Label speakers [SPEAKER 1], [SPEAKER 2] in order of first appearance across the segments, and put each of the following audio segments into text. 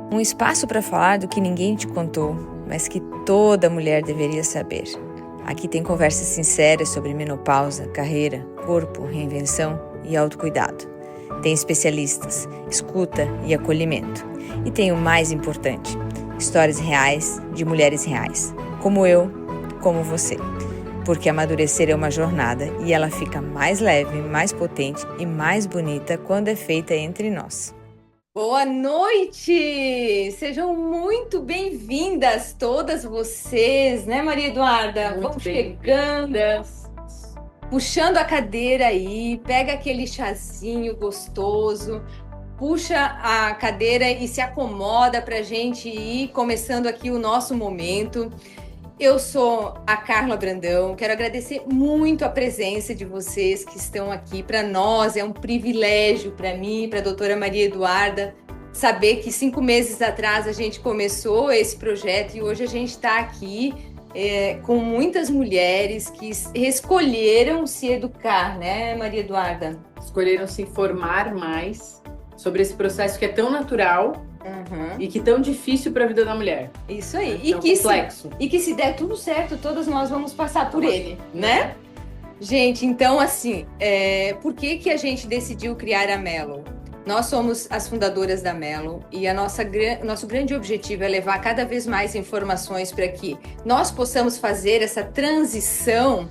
[SPEAKER 1] Um espaço para falar do que ninguém te contou, mas que toda mulher deveria saber. Aqui tem conversas sinceras sobre menopausa, carreira, corpo, reinvenção e autocuidado. Tem especialistas, escuta e acolhimento. E tem o mais importante, histórias reais de mulheres reais, como eu, como você. Porque amadurecer é uma jornada e ela fica mais leve, mais potente e mais bonita quando é feita entre nós. Boa noite! Sejam muito bem-vindas todas vocês, né, Maria Eduarda?
[SPEAKER 2] Muito
[SPEAKER 1] Vamos chegando, puxando a cadeira aí, pega aquele chazinho gostoso, puxa a cadeira e se acomoda para a gente ir começando aqui o nosso momento. Eu sou a Carla Brandão, quero agradecer muito a presença de vocês que estão aqui. Para nós é um privilégio, para mim, para a doutora Maria Eduarda, saber que 5 meses atrás a gente começou esse projeto e hoje a gente está aqui com muitas mulheres que escolheram se educar, né, Maria Eduarda?
[SPEAKER 2] Escolheram se informar mais sobre esse processo que é tão natural. E que tão difícil para a vida da mulher.
[SPEAKER 1] Isso aí.
[SPEAKER 2] É complexo.
[SPEAKER 1] E que se der tudo certo, todas nós vamos passar por ele, né? Gente, então assim, por que a gente decidiu criar a Mellow? Nós somos as fundadoras da Mellow e nosso grande objetivo é levar cada vez mais informações para que nós possamos fazer essa transição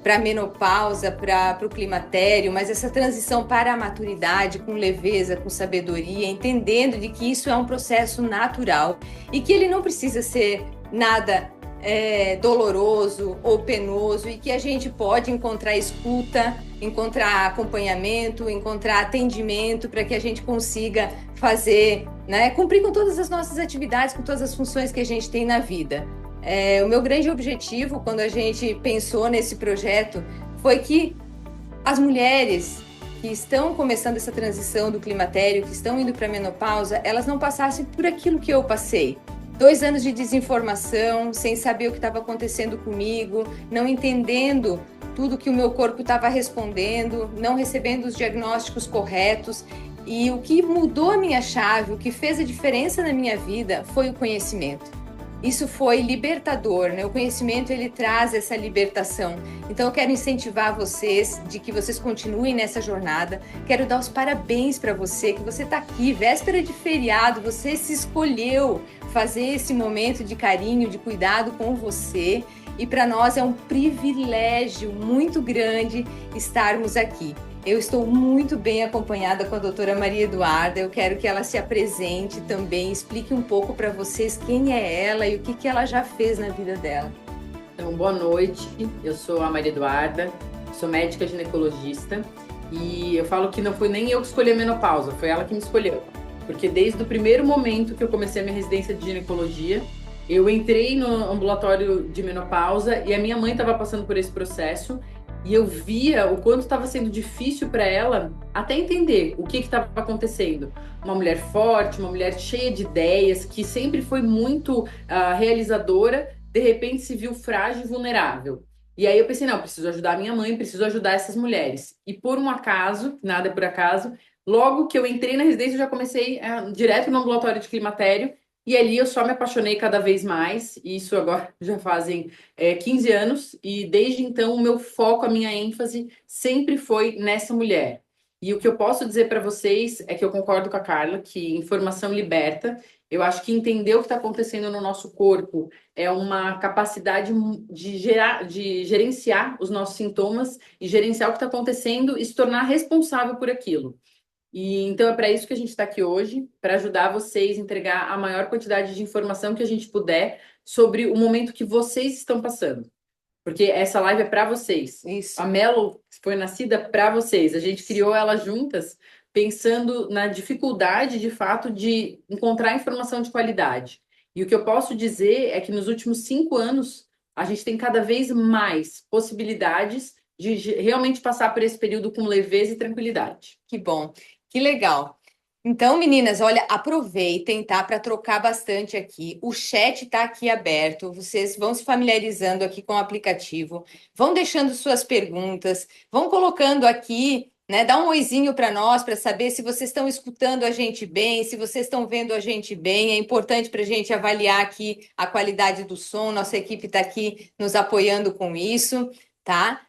[SPEAKER 1] para a menopausa, para o climatério, mas essa transição para a maturidade com leveza, com sabedoria, entendendo de que isso é um processo natural e que ele não precisa ser nada doloroso ou penoso e que a gente pode encontrar escuta, encontrar acompanhamento, encontrar atendimento para que a gente consiga fazer, né, cumprir com todas as nossas atividades, com todas as funções que a gente tem na vida. O meu grande objetivo, quando a gente pensou nesse projeto, foi que as mulheres que estão começando essa transição do climatério, que estão indo para a menopausa, elas não passassem por aquilo que eu passei. 2 anos de desinformação, sem saber o que estava acontecendo comigo, não entendendo tudo que o meu corpo estava respondendo, não recebendo os diagnósticos corretos. E o que mudou a minha chave, o que fez a diferença na minha vida foi o conhecimento. Isso foi libertador, né? O conhecimento, ele traz essa libertação. Então, eu quero incentivar vocês, de que vocês continuem nessa jornada. Quero dar os parabéns para você, que você está aqui, véspera de feriado, você se escolheu fazer esse momento de carinho, de cuidado com você. E para nós é um privilégio muito grande estarmos aqui. Eu estou muito bem acompanhada com a doutora Maria Eduarda. Eu quero que ela se apresente também, explique um pouco para vocês quem é ela e o que ela já fez na vida dela.
[SPEAKER 2] Então, boa noite. Eu sou a Maria Eduarda, sou médica ginecologista e eu falo que não foi nem eu que escolhi a menopausa, foi ela que me escolheu. Porque desde o primeiro momento que eu comecei a minha residência de ginecologia, eu entrei no ambulatório de menopausa e a minha mãe estava passando por esse processo. E eu via o quanto estava sendo difícil para ela até entender o que estava acontecendo. Uma mulher forte, uma mulher cheia de ideias, que sempre foi muito realizadora, de repente se viu frágil e vulnerável. E aí eu pensei, não, preciso ajudar a minha mãe, preciso ajudar essas mulheres. E por um acaso, nada é por acaso, logo que eu entrei na residência, eu já comecei direto no ambulatório de climatério. E ali eu só me apaixonei cada vez mais, e isso agora já fazem 15 anos, e desde então o meu foco, a minha ênfase sempre foi nessa mulher. E o que eu posso dizer para vocês é que eu concordo com a Carla, que informação liberta. Eu acho que entender o que está acontecendo no nosso corpo é uma capacidade de gerenciar os nossos sintomas e gerenciar o que está acontecendo e se tornar responsável por aquilo. E então é para isso que a gente está aqui hoje, para ajudar vocês a entregar a maior quantidade de informação que a gente puder sobre o momento que vocês estão passando. Porque essa live é para vocês.
[SPEAKER 1] Isso.
[SPEAKER 2] A Mellow foi nascida para vocês. A gente criou ela juntas pensando na dificuldade, de fato, de encontrar informação de qualidade. E o que eu posso dizer é que nos últimos 5 anos a gente tem cada vez mais possibilidades de realmente passar por esse período com leveza e tranquilidade.
[SPEAKER 1] Que bom. Que legal. Então, meninas, olha, aproveitem, tá? Para trocar bastante aqui. O chat está aqui aberto. Vocês vão se familiarizando aqui com o aplicativo, vão deixando suas perguntas, vão colocando aqui, né? Dá um oizinho para nós, para saber se vocês estão escutando a gente bem, se vocês estão vendo a gente bem. É importante para a gente avaliar aqui a qualidade do som. Nossa equipe está aqui nos apoiando com isso, tá?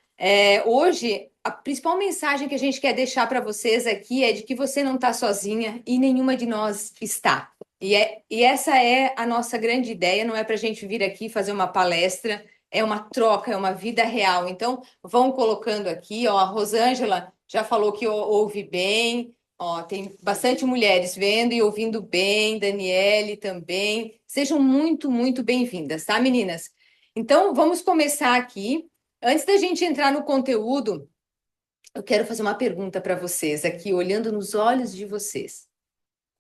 [SPEAKER 1] Hoje, a principal mensagem que a gente quer deixar para vocês aqui é de que você não está sozinha e nenhuma de nós está. E essa é a nossa grande ideia, não é para a gente vir aqui fazer uma palestra, é uma troca, é uma vida real. Então, vão colocando aqui, ó, a Rosângela já falou que ouve bem, ó, tem bastante mulheres vendo e ouvindo bem, Daniele também. Sejam muito, muito bem-vindas, tá, meninas? Então, vamos começar aqui. Antes da gente entrar no conteúdo, eu quero fazer uma pergunta para vocês aqui, olhando nos olhos de vocês.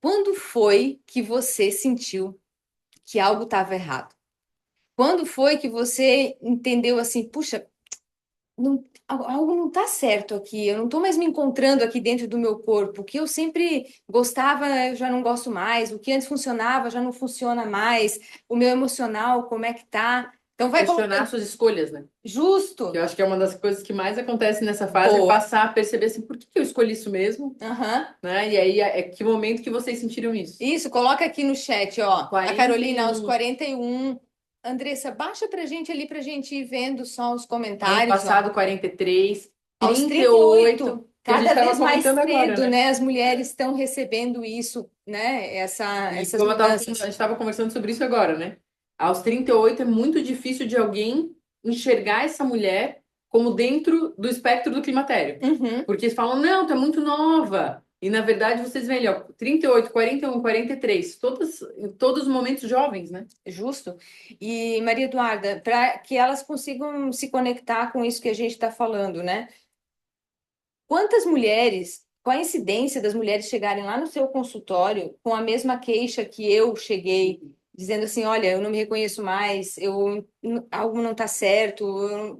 [SPEAKER 1] Quando foi que você sentiu que algo estava errado? Quando foi que você entendeu assim, puxa, algo não está certo aqui, eu não estou mais me encontrando aqui dentro do meu corpo. O que eu sempre gostava, eu já não gosto mais. O que antes funcionava, já não funciona mais. O meu emocional, como é que tá? Então vai
[SPEAKER 2] Questionar
[SPEAKER 1] colocando.
[SPEAKER 2] suas escolhas, né?
[SPEAKER 1] Justo.
[SPEAKER 2] Eu acho que é uma das coisas que mais acontece nessa fase, é
[SPEAKER 1] Boa.
[SPEAKER 2] passar a perceber assim, por que eu escolhi isso mesmo,
[SPEAKER 1] Aham.
[SPEAKER 2] né? E aí, que momento que vocês sentiram isso?
[SPEAKER 1] Isso, coloca aqui no chat, ó. A Carolina, aos
[SPEAKER 2] 41.
[SPEAKER 1] 41. Andressa, baixa pra gente ali pra gente ir vendo só os
[SPEAKER 2] Ano
[SPEAKER 1] comentários, ó.
[SPEAKER 2] passado, 43,
[SPEAKER 1] Aos
[SPEAKER 2] 38,
[SPEAKER 1] 38,
[SPEAKER 2] que a gente
[SPEAKER 1] cada
[SPEAKER 2] estava
[SPEAKER 1] vez mais
[SPEAKER 2] comentando agora,
[SPEAKER 1] cedo,
[SPEAKER 2] né?
[SPEAKER 1] né? As mulheres estão recebendo isso, né?
[SPEAKER 2] E
[SPEAKER 1] Essas
[SPEAKER 2] como a
[SPEAKER 1] mudanças.
[SPEAKER 2] gente estava conversando sobre isso agora, né? Aos 38 é muito difícil de alguém enxergar essa mulher como dentro do espectro do climatério.
[SPEAKER 1] Uhum,
[SPEAKER 2] Porque eles falam, não, tu é muito nova. E na verdade vocês veem ali, ó, 38, 41, 43, em todos os momentos jovens, né?
[SPEAKER 1] justo. E, Maria Eduarda, para que elas consigam se conectar com isso que a gente está falando, né? Quantas mulheres, qual a incidência das mulheres chegarem lá no seu consultório com a mesma queixa que eu cheguei, dizendo assim, olha, eu não me reconheço mais, algo não está certo,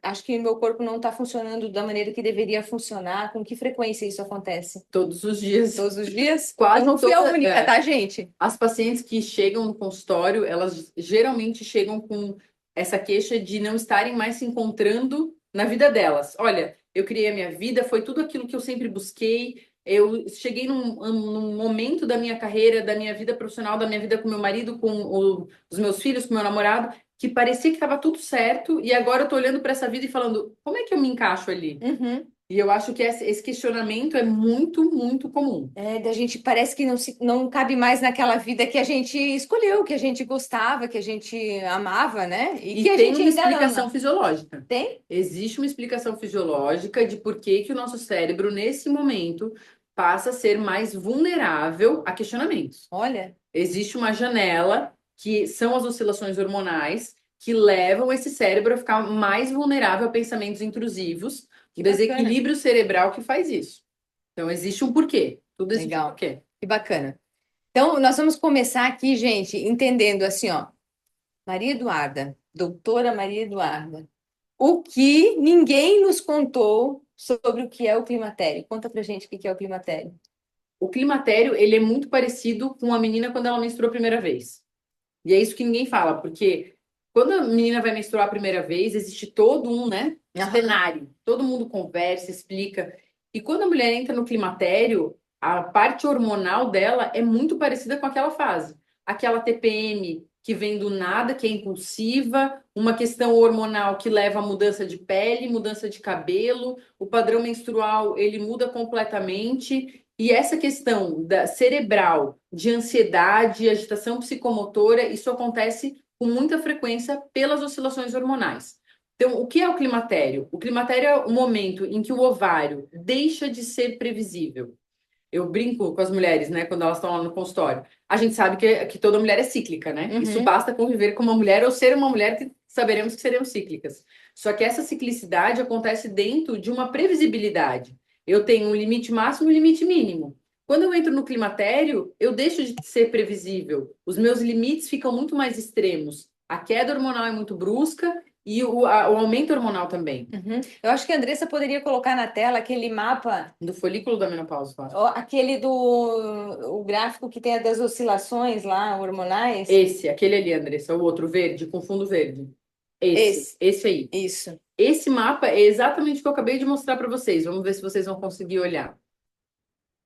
[SPEAKER 1] acho que meu corpo não está funcionando da maneira que deveria funcionar. Com que frequência isso acontece?
[SPEAKER 2] Todos os dias.
[SPEAKER 1] Todos os dias?
[SPEAKER 2] Quase
[SPEAKER 1] Eu não fui a
[SPEAKER 2] toda,
[SPEAKER 1] única, tá, gente?
[SPEAKER 2] As pacientes que chegam no consultório, elas geralmente chegam com essa queixa de não estarem mais se encontrando na vida delas. Olha, eu criei a minha vida, foi tudo aquilo que eu sempre busquei. Eu cheguei num momento da minha carreira, da minha vida profissional, da minha vida com meu marido, com os meus filhos, com meu namorado, que parecia que estava tudo certo, e agora eu tô olhando para essa vida e falando, como é que eu me encaixo ali?
[SPEAKER 1] Uhum.
[SPEAKER 2] E eu acho que esse questionamento é muito, muito comum.
[SPEAKER 1] Da gente parece que não cabe mais naquela vida que a gente escolheu, que a gente gostava, que a gente amava, né? E que
[SPEAKER 2] E
[SPEAKER 1] a
[SPEAKER 2] tem
[SPEAKER 1] gente
[SPEAKER 2] uma
[SPEAKER 1] ainda
[SPEAKER 2] explicação
[SPEAKER 1] ama.
[SPEAKER 2] fisiológica.
[SPEAKER 1] Tem?
[SPEAKER 2] Existe uma explicação fisiológica de por que que o nosso cérebro, nesse momento, passa a ser mais vulnerável a questionamentos.
[SPEAKER 1] Olha,
[SPEAKER 2] Existe uma janela, que são as oscilações hormonais, que levam esse cérebro a ficar mais vulnerável a pensamentos intrusivos,
[SPEAKER 1] que bacana.
[SPEAKER 2] desequilíbrio cerebral que faz isso. Então, existe um porquê. Tudo existe um
[SPEAKER 1] Legal.
[SPEAKER 2] porquê.
[SPEAKER 1] Que bacana. Então, nós vamos começar aqui, gente, entendendo assim, ó. Maria Eduarda, doutora Maria Eduarda, o que ninguém nos contou sobre o que é o climatério? Conta pra gente o que é o climatério.
[SPEAKER 2] O climatério, ele é muito parecido com a menina quando ela menstruou a primeira vez. E é isso que ninguém fala, porque quando a menina vai menstruar a primeira vez, existe todo um, né, cenário. Todo mundo conversa, explica. E quando a mulher entra no climatério, a parte hormonal dela é muito parecida com aquela fase. Aquela TPM que vem do nada, que é impulsiva, uma questão hormonal que leva a mudança de pele, mudança de cabelo, o padrão menstrual, ele muda completamente. E essa questão da cerebral, de ansiedade, agitação psicomotora, isso acontece com muita frequência pelas oscilações hormonais. Então, o que é o climatério? O climatério é o momento em que o ovário deixa de ser previsível. Eu brinco com as mulheres, né, quando elas estão lá no consultório. A gente sabe que toda mulher é cíclica, né?
[SPEAKER 1] Uhum.
[SPEAKER 2] Isso basta conviver com uma mulher ou ser uma mulher que saberemos que seremos cíclicas. Só que essa ciclicidade acontece dentro de uma previsibilidade. Eu tenho um limite máximo e um limite mínimo. Quando eu entro no climatério, eu deixo de ser previsível. Os meus limites ficam muito mais extremos. A queda hormonal é muito brusca e o aumento hormonal também.
[SPEAKER 1] Uhum. Eu acho que a Andressa poderia colocar na tela aquele mapa,
[SPEAKER 2] Do folículo da menopausa, claro.
[SPEAKER 1] aquele o gráfico que tem das oscilações lá, hormonais.
[SPEAKER 2] Aquele ali, Andressa, o outro verde, com fundo verde. Esse aí.
[SPEAKER 1] Isso.
[SPEAKER 2] Esse mapa é exatamente o que eu acabei de mostrar para vocês. Vamos ver se vocês vão conseguir olhar.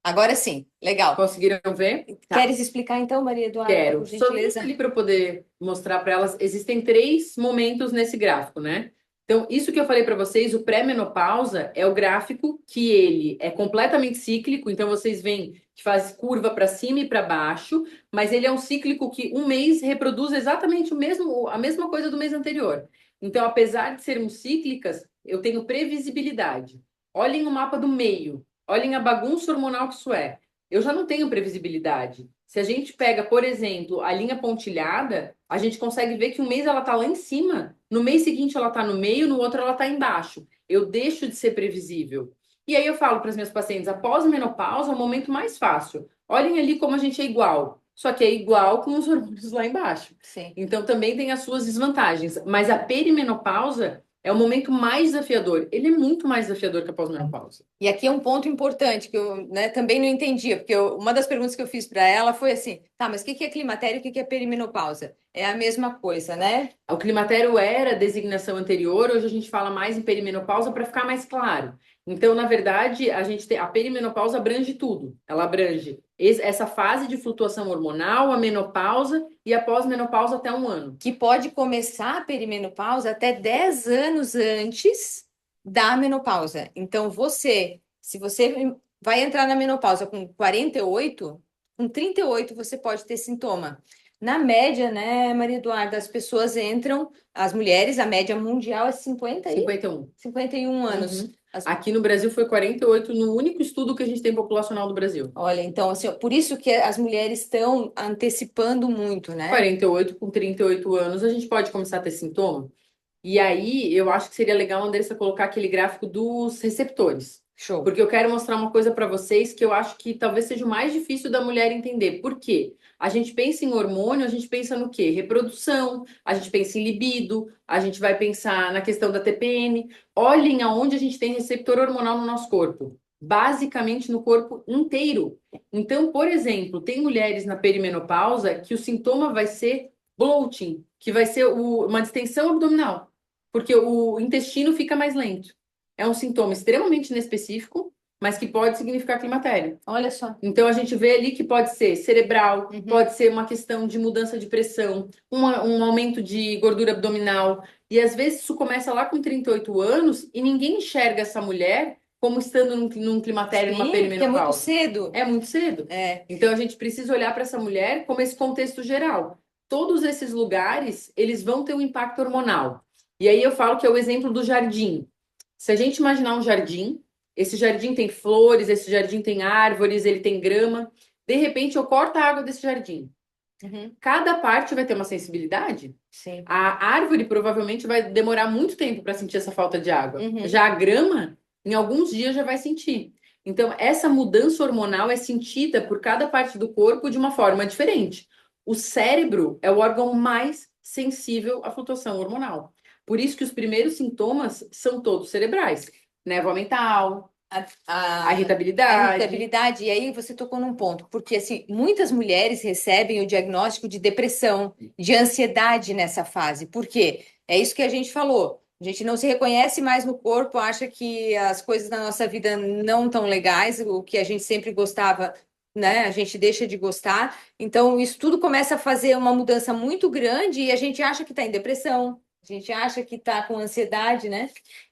[SPEAKER 1] Agora sim, legal.
[SPEAKER 2] Conseguiram ver? Tá.
[SPEAKER 1] Queres explicar então, Maria Eduarda,
[SPEAKER 2] Quero.
[SPEAKER 1] por
[SPEAKER 2] Só
[SPEAKER 1] gentileza?
[SPEAKER 2] ali para eu poder mostrar para elas. Existem 3 momentos nesse gráfico, né? Então, isso que eu falei para vocês, o pré-menopausa é o gráfico que ele é completamente cíclico. Então, vocês veem que faz curva para cima e para baixo, mas ele é um cíclico que um mês reproduz exatamente a mesma coisa do mês anterior. Então, apesar de sermos cíclicas, eu tenho previsibilidade. Olhem o mapa do meio, olhem a bagunça hormonal que isso é. Eu já não tenho previsibilidade. Se a gente pega, por exemplo, a linha pontilhada, a gente consegue ver que um mês ela está lá em cima, no mês seguinte ela está no meio, no outro ela está embaixo. Eu deixo de ser previsível. E aí eu falo para as minhas pacientes, após a menopausa é o momento mais fácil. Olhem ali como a gente é igual. Só que é igual com os hormônios lá embaixo.
[SPEAKER 1] Sim.
[SPEAKER 2] Então também tem as suas desvantagens. Mas a perimenopausa é o momento mais desafiador. Ele é muito mais desafiador que a pós-menopausa.
[SPEAKER 1] E aqui é um ponto importante que eu, né, também não entendia, porque uma das perguntas que eu fiz para ela foi assim: tá, mas o que é climatério e o que é perimenopausa? É a mesma coisa, né?
[SPEAKER 2] O climatério era a designação anterior, hoje a gente fala mais em perimenopausa para ficar mais claro. Então, na verdade, a gente tem a perimenopausa abrange tudo. Ela abrange essa fase de flutuação hormonal, a menopausa e a pós-menopausa até 1 ano.
[SPEAKER 1] Que pode começar a perimenopausa até 10 anos antes da menopausa. Então, se você vai entrar na menopausa com 48, com 38 você pode ter sintoma. Na média, né, Maria Eduarda, as pessoas entram, as mulheres, a média mundial é
[SPEAKER 2] 51.
[SPEAKER 1] 51 anos.
[SPEAKER 2] Uhum. Aqui no Brasil foi 48 no único estudo que a gente tem populacional do Brasil.
[SPEAKER 1] Olha, então, assim, por isso que as mulheres estão antecipando muito, né?
[SPEAKER 2] 48 com 38 anos, a gente pode começar a ter sintoma. E aí, eu acho que seria legal, Andressa, colocar aquele gráfico dos receptores.
[SPEAKER 1] Show.
[SPEAKER 2] Porque eu quero mostrar uma coisa para vocês que eu acho que talvez seja o mais difícil da mulher entender. Por quê? A gente pensa em hormônio, a gente pensa no quê? Reprodução, a gente pensa em libido, a gente vai pensar na questão da TPM. Olhem aonde a gente tem receptor hormonal no nosso corpo. Basicamente no corpo inteiro. Então, por exemplo, tem mulheres na perimenopausa que o sintoma vai ser bloating, que vai ser uma distensão abdominal, porque o intestino fica mais lento. É um sintoma extremamente inespecífico, mas que pode significar climatério.
[SPEAKER 1] Olha só.
[SPEAKER 2] Então a gente vê ali que pode ser cerebral,
[SPEAKER 1] Uhum.
[SPEAKER 2] pode ser uma questão de mudança de pressão, um aumento de gordura abdominal. E às vezes isso começa lá com 38 anos e ninguém enxerga essa mulher como estando num climatério, numa perimenopausa.
[SPEAKER 1] É muito cedo.
[SPEAKER 2] É muito cedo.
[SPEAKER 1] É.
[SPEAKER 2] Então a gente precisa olhar para essa mulher como esse contexto geral. Todos esses lugares, eles vão ter um impacto hormonal. E aí eu falo que é o exemplo do jardim. Se a gente imaginar um jardim, esse jardim tem flores, esse jardim tem árvores, ele tem grama. De repente, eu corto a água desse jardim.
[SPEAKER 1] Uhum.
[SPEAKER 2] Cada parte vai ter uma sensibilidade.
[SPEAKER 1] Sim.
[SPEAKER 2] A árvore provavelmente vai demorar muito tempo para sentir essa falta de água.
[SPEAKER 1] Uhum.
[SPEAKER 2] Já a grama, em alguns dias, já vai sentir. Então, essa mudança hormonal é sentida por cada parte do corpo de uma forma diferente. O cérebro é o órgão mais sensível à flutuação hormonal. Por isso que os primeiros sintomas são todos cerebrais. Névoa mental, a irritabilidade.
[SPEAKER 1] A irritabilidade, e aí você tocou num ponto, porque assim, muitas mulheres recebem o diagnóstico de depressão, de ansiedade nessa fase. Por quê? É isso que a gente falou. A gente não se reconhece mais no corpo, acha que as coisas da nossa vida não estão legais, o que a gente sempre gostava, né? A gente deixa de gostar. Então, isso tudo começa a fazer uma mudança muito grande e a gente acha que está em depressão. A gente acha que está com ansiedade, né?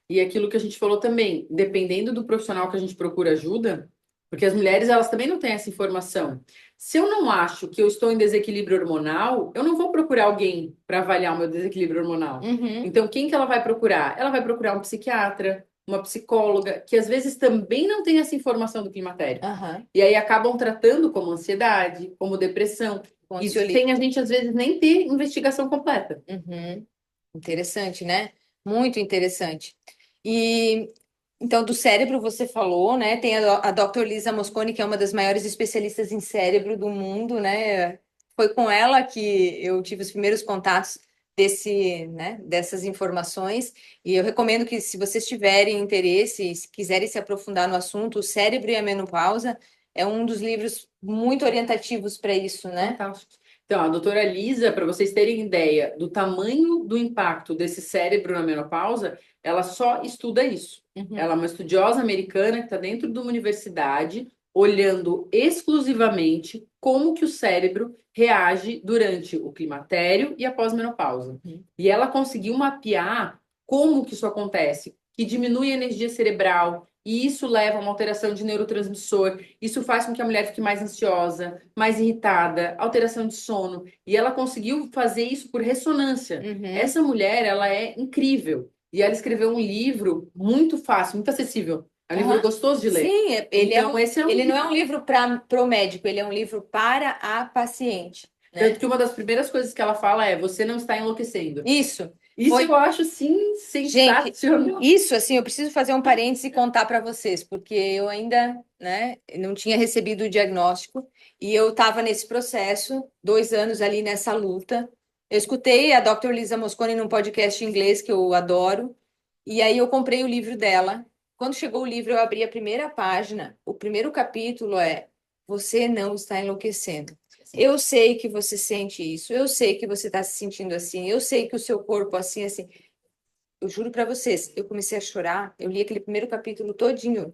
[SPEAKER 2] E aquilo que a gente falou também, dependendo do profissional que a gente procura ajuda, porque as mulheres, elas também não têm essa informação. Se eu não acho que eu estou em desequilíbrio hormonal, eu não vou procurar alguém para avaliar o meu desequilíbrio hormonal.
[SPEAKER 1] Uhum.
[SPEAKER 2] Então, quem que ela vai procurar? Ela vai procurar um psiquiatra, uma psicóloga, que às vezes também não tem essa informação do climatério.
[SPEAKER 1] Uhum.
[SPEAKER 2] E aí acabam tratando como ansiedade, como depressão. E sem a gente, às vezes, nem ter investigação completa.
[SPEAKER 1] Uhum. Interessante, né? Muito interessante. E então, do cérebro você falou, né? Tem a Dr. Lisa Mosconi, que é uma das maiores especialistas em cérebro do mundo, né? Foi com ela que eu tive os primeiros contatos dessas informações. E eu recomendo que, se vocês tiverem interesse, se quiserem se aprofundar no assunto, O Cérebro e a Menopausa é um dos livros muito orientativos para isso, né?
[SPEAKER 2] Fantástico. Então, a doutora Lisa, para vocês terem ideia do tamanho do impacto desse cérebro na menopausa, ela só estuda isso. Ela é uma estudiosa americana que está dentro de uma universidade, olhando exclusivamente como que o cérebro reage durante o climatério e a pós-menopausa. E ela conseguiu mapear como que isso acontece, que diminui a energia cerebral, e isso leva a uma alteração de neurotransmissor. Isso faz com que a mulher fique mais ansiosa, mais irritada, alteração de sono. E ela conseguiu fazer isso por ressonância. Essa mulher, ela é incrível. E ela escreveu um livro muito fácil, muito acessível. É um livro gostoso de ler.
[SPEAKER 1] Sim,
[SPEAKER 2] Então, esse é um
[SPEAKER 1] ele não é
[SPEAKER 2] livro.
[SPEAKER 1] um livro para o médico, ele é um livro para a paciente, né?
[SPEAKER 2] Tanto que uma das primeiras coisas que ela fala é: você não está enlouquecendo.
[SPEAKER 1] Isso.
[SPEAKER 2] Isso eu acho, sim,
[SPEAKER 1] Gente,
[SPEAKER 2] sensacional.
[SPEAKER 1] isso, assim, eu preciso fazer um parêntese e contar para vocês, porque eu ainda, né, não tinha recebido o diagnóstico e eu estava nesse processo, 2 anos ali nessa luta. Eu escutei a Dr. Lisa Mosconi num podcast em inglês que eu adoro, e aí eu comprei o livro dela. Quando chegou o livro, eu abri a primeira página. O primeiro capítulo é: Você não está enlouquecendo. Eu sei que você sente isso, eu sei que você está se sentindo assim, eu sei que o seu corpo assim, assim. Eu juro para vocês, eu comecei a chorar. Eu li aquele primeiro capítulo todinho,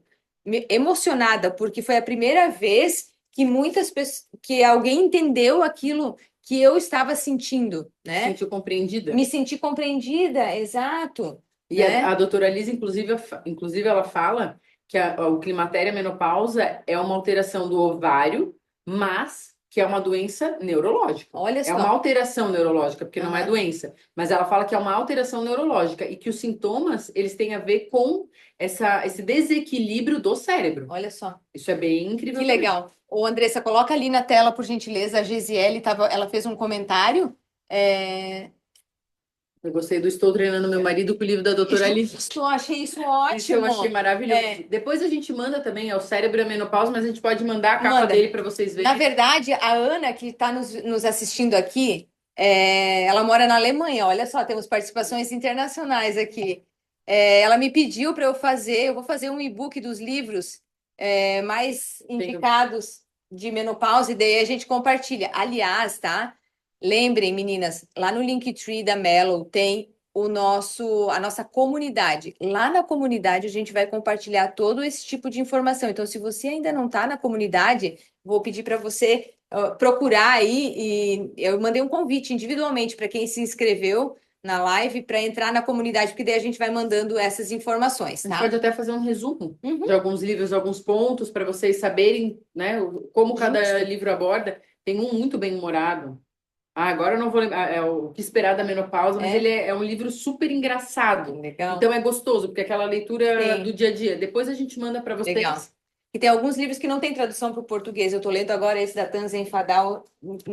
[SPEAKER 1] emocionada, porque foi a primeira vez que muitas pessoas, que alguém entendeu aquilo que eu estava sentindo, né?
[SPEAKER 2] Sentiu compreendida.
[SPEAKER 1] Me senti compreendida, exato.
[SPEAKER 2] E a doutora Lisa, inclusive, ela fala que o climatério e a menopausa é uma alteração do ovário, mas que é uma doença neurológica.
[SPEAKER 1] Olha
[SPEAKER 2] É
[SPEAKER 1] só.
[SPEAKER 2] uma alteração neurológica, porque não é doença. Mas ela fala que é uma alteração neurológica e que os sintomas, eles têm a ver com esse desequilíbrio do cérebro.
[SPEAKER 1] Olha só.
[SPEAKER 2] Isso é bem incrível.
[SPEAKER 1] Que legal. Ô, Andressa, coloca ali na tela, por gentileza, a Gisele, ela fez um comentário.
[SPEAKER 2] Eu gostei do Estou Treinando Meu Marido com o livro da doutora Lisa.
[SPEAKER 1] Achei isso ótimo.
[SPEAKER 2] Isso eu achei maravilhoso. Depois a gente manda também, é o Cérebro e a Menopausa, mas a gente pode mandar a capa dele para vocês verem.
[SPEAKER 1] Na verdade, a Ana, que está nos assistindo aqui, ela mora na Alemanha. Olha só, temos participações internacionais aqui. Ela me pediu para eu vou fazer um e-book dos livros mais indicados de menopausa, e daí a gente compartilha. Aliás, tá? Lembrem, meninas, lá no Linktree da Mellow tem a nossa comunidade. Lá na comunidade a gente vai compartilhar todo esse tipo de informação. Então, se você ainda não está na comunidade, vou pedir para você procurar aí, e eu mandei um convite individualmente para quem se inscreveu na live para entrar na comunidade, porque daí a gente vai mandando essas informações,
[SPEAKER 2] A
[SPEAKER 1] tá?
[SPEAKER 2] gente pode até fazer um resumo de alguns livros, alguns pontos, para vocês saberem, né, como cada livro aborda. Tem um muito bem-humorado. Agora eu não vou lembrar, é o que esperar da menopausa, mas ele é um livro super engraçado.
[SPEAKER 1] Legal.
[SPEAKER 2] Então é gostoso, porque é aquela leitura do dia a dia. Depois a gente manda para vocês.
[SPEAKER 1] Legal. E tem alguns livros que não tem tradução para o português. Eu estou lendo agora esse da Tanzen Fadal,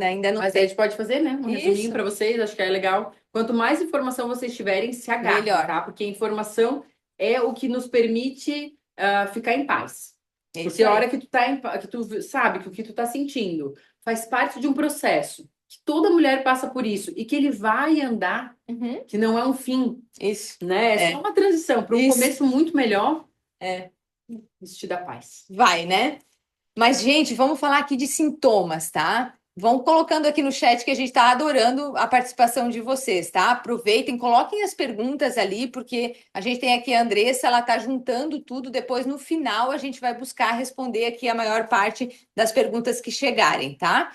[SPEAKER 1] ainda não
[SPEAKER 2] Mas
[SPEAKER 1] tem.
[SPEAKER 2] aí a gente pode fazer, né? Um resuminho para vocês, acho que é legal. Quanto mais informação vocês tiverem, se agarrem,
[SPEAKER 1] Melhor.
[SPEAKER 2] tá? Porque a informação é o que nos permite ficar em paz. Porque a hora que tu sabe que o que tu tá sentindo faz parte de um processo, que toda mulher passa por isso, e que ele vai andar, que não é um fim.
[SPEAKER 1] Isso.
[SPEAKER 2] Né? É só uma transição para um começo muito melhor. Isso te dá paz.
[SPEAKER 1] Vai, né? Mas, gente, vamos falar aqui de sintomas, tá? Vão colocando aqui no chat que a gente está adorando a participação de vocês, tá? Aproveitem, coloquem as perguntas ali, porque a gente tem aqui a Andressa, ela está juntando tudo. Depois, no final, a gente vai buscar responder aqui a maior parte das perguntas que chegarem, tá?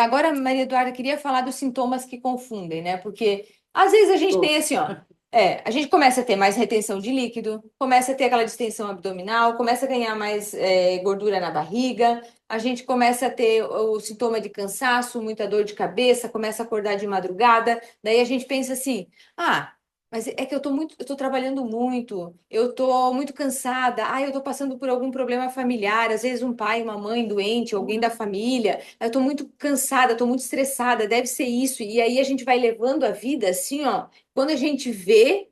[SPEAKER 1] Agora, Maria Eduarda, queria falar dos sintomas que confundem, né? Porque às vezes a gente tem assim, ó. A gente começa a ter mais retenção de líquido, começa a ter aquela distensão abdominal, começa a ganhar mais gordura na barriga, a gente começa a ter o sintoma de cansaço, muita dor de cabeça, começa a acordar de madrugada, daí a gente pensa assim, mas é que eu tô trabalhando muito, eu tô muito cansada, eu tô passando por algum problema familiar, às vezes um pai, uma mãe doente, alguém da família, eu tô muito cansada, tô muito estressada, deve ser isso, e aí a gente vai levando a vida assim, ó. Quando a gente vê,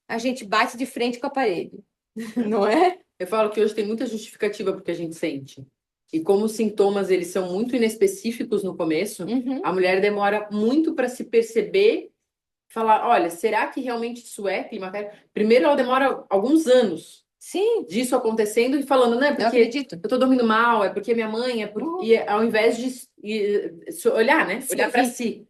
[SPEAKER 1] a gente bate de frente com a parede, não é?
[SPEAKER 2] Eu falo que hoje tem muita justificativa porque a gente sente. E como os sintomas eles são muito inespecíficos no começo, a mulher demora muito para se perceber, falar, olha, será que realmente isso é climatério? Primeiro ela demora alguns anos.
[SPEAKER 1] Sim.
[SPEAKER 2] Disso acontecendo e falando, não é porque eu tô dormindo mal, é porque minha mãe, e ao invés de olhar, né?
[SPEAKER 1] Se
[SPEAKER 2] Olhar para
[SPEAKER 1] ouvir.
[SPEAKER 2] si,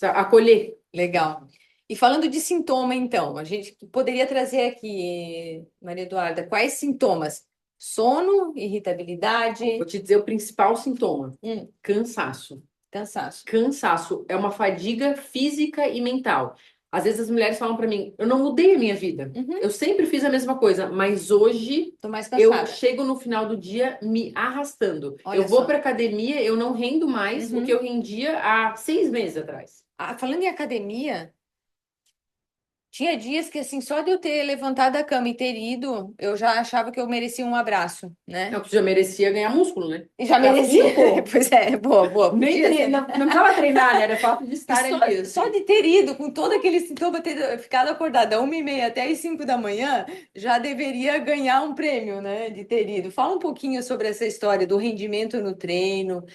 [SPEAKER 2] acolher.
[SPEAKER 1] Legal. E falando de sintoma, então, a gente poderia trazer aqui, Maria Eduarda, quais sintomas? Sono, irritabilidade,
[SPEAKER 2] Vou te dizer o principal sintoma:
[SPEAKER 1] hum,
[SPEAKER 2] cansaço.
[SPEAKER 1] cansaço.
[SPEAKER 2] Cansaço é uma fadiga física e mental. Às vezes as mulheres falam para mim: eu não mudei a minha vida.
[SPEAKER 1] Uhum,
[SPEAKER 2] Eu sempre fiz a mesma coisa, mas hoje
[SPEAKER 1] tô mais
[SPEAKER 2] eu
[SPEAKER 1] cansada.
[SPEAKER 2] chego no final do dia me arrastando. Eu
[SPEAKER 1] Olha
[SPEAKER 2] vou
[SPEAKER 1] só.
[SPEAKER 2] para academia, eu não rendo mais o que
[SPEAKER 1] Uhum.
[SPEAKER 2] eu rendia há 6 meses atrás.
[SPEAKER 1] Ah, falando em academia, tinha dias que, assim, só de eu ter levantado da cama e ter ido, eu já achava que eu merecia um abraço,
[SPEAKER 2] É
[SPEAKER 1] né?
[SPEAKER 2] o que já merecia ganhar músculo, né?
[SPEAKER 1] E já
[SPEAKER 2] Já
[SPEAKER 1] merecia.
[SPEAKER 2] fui, pô.
[SPEAKER 1] Pois é, boa, boa,
[SPEAKER 2] Nem
[SPEAKER 1] podia ser.
[SPEAKER 2] não, não precisava treinar, né? Era fato de
[SPEAKER 1] E
[SPEAKER 2] estar
[SPEAKER 1] só,
[SPEAKER 2] ali,
[SPEAKER 1] só
[SPEAKER 2] assim.
[SPEAKER 1] de ter ido, com todo aquele sintoma, ter ficado acordada 1h30 até as 5 da manhã, já deveria ganhar um prêmio, né? De ter ido. Fala um pouquinho sobre essa história do rendimento no treino,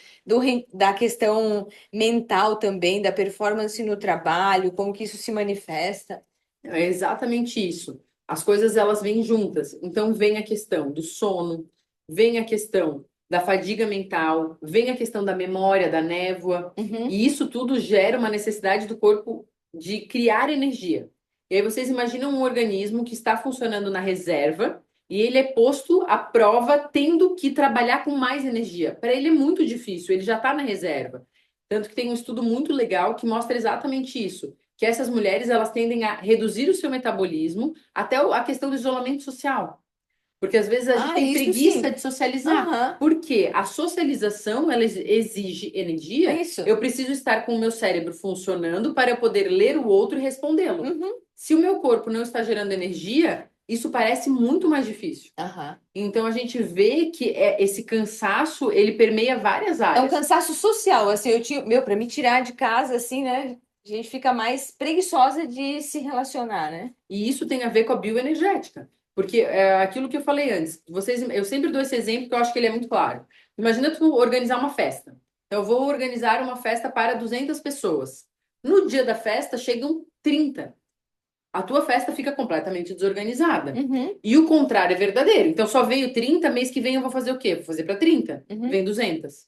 [SPEAKER 1] da questão mental também, da performance no trabalho, como que isso se manifesta.
[SPEAKER 2] É exatamente isso. As coisas elas vêm juntas. Então vem a questão do sono, vem a questão da fadiga mental, vem a questão da memória, da névoa,
[SPEAKER 1] Uhum.
[SPEAKER 2] e isso tudo gera uma necessidade do corpo de criar energia. E aí vocês imaginam um organismo que está funcionando na reserva e ele é posto à prova tendo que trabalhar com mais energia. Para ele é muito difícil, ele já está na reserva. Tanto que tem um estudo muito legal que mostra exatamente isso, que essas mulheres elas tendem a reduzir o seu metabolismo até a questão do isolamento social. Porque às vezes a gente
[SPEAKER 1] Ah,
[SPEAKER 2] tem
[SPEAKER 1] isso
[SPEAKER 2] preguiça
[SPEAKER 1] sim.
[SPEAKER 2] de socializar.
[SPEAKER 1] Aham.
[SPEAKER 2] Porque a socialização ela exige
[SPEAKER 1] É
[SPEAKER 2] energia.
[SPEAKER 1] isso.
[SPEAKER 2] Eu preciso estar com o meu cérebro funcionando para eu poder ler o outro e respondê-lo.
[SPEAKER 1] Uhum.
[SPEAKER 2] Se o meu corpo não está gerando energia, isso parece muito mais difícil.
[SPEAKER 1] Aham.
[SPEAKER 2] Então a gente vê que esse cansaço ele permeia várias
[SPEAKER 1] É um
[SPEAKER 2] áreas.
[SPEAKER 1] cansaço social, assim, eu tinha, meu, para me tirar de casa, assim, né? A gente fica mais preguiçosa de se relacionar, né?
[SPEAKER 2] E isso tem a ver com a bioenergética. Porque é aquilo que eu falei antes, eu sempre dou esse exemplo que eu acho que ele é muito claro. Imagina tu organizar uma festa. Então, eu vou organizar uma festa para 200 pessoas. No dia da festa, chegam 30. A tua festa fica completamente desorganizada.
[SPEAKER 1] Uhum,
[SPEAKER 2] E o contrário é verdadeiro. Então, só veio 30, mês que vem eu vou fazer o quê? Vou fazer para 30.
[SPEAKER 1] uhum,
[SPEAKER 2] Vem 200.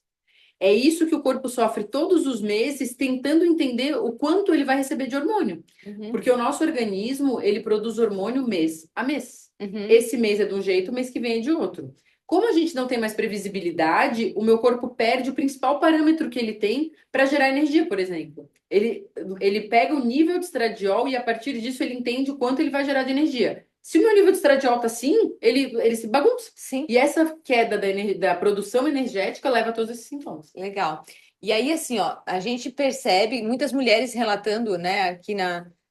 [SPEAKER 2] É isso que o corpo sofre todos os meses, tentando entender o quanto ele vai receber de hormônio.
[SPEAKER 1] uhum,
[SPEAKER 2] Porque o nosso organismo, ele produz hormônio mês a mês.
[SPEAKER 1] uhum.
[SPEAKER 2] Esse mês é de um jeito, o mês que vem é de outro. Como a gente não tem mais previsibilidade, o meu corpo perde o principal parâmetro que ele tem para gerar energia, por exemplo. Ele pega o nível de estradiol e a partir disso ele entende o quanto ele vai gerar de energia. Se o meu nível de estradiol tá assim, ele se bagunça.
[SPEAKER 1] Sim,
[SPEAKER 2] E essa queda da produção energética leva a todos esses sintomas.
[SPEAKER 1] legal. E aí, assim, ó, a gente percebe muitas mulheres relatando, né, aqui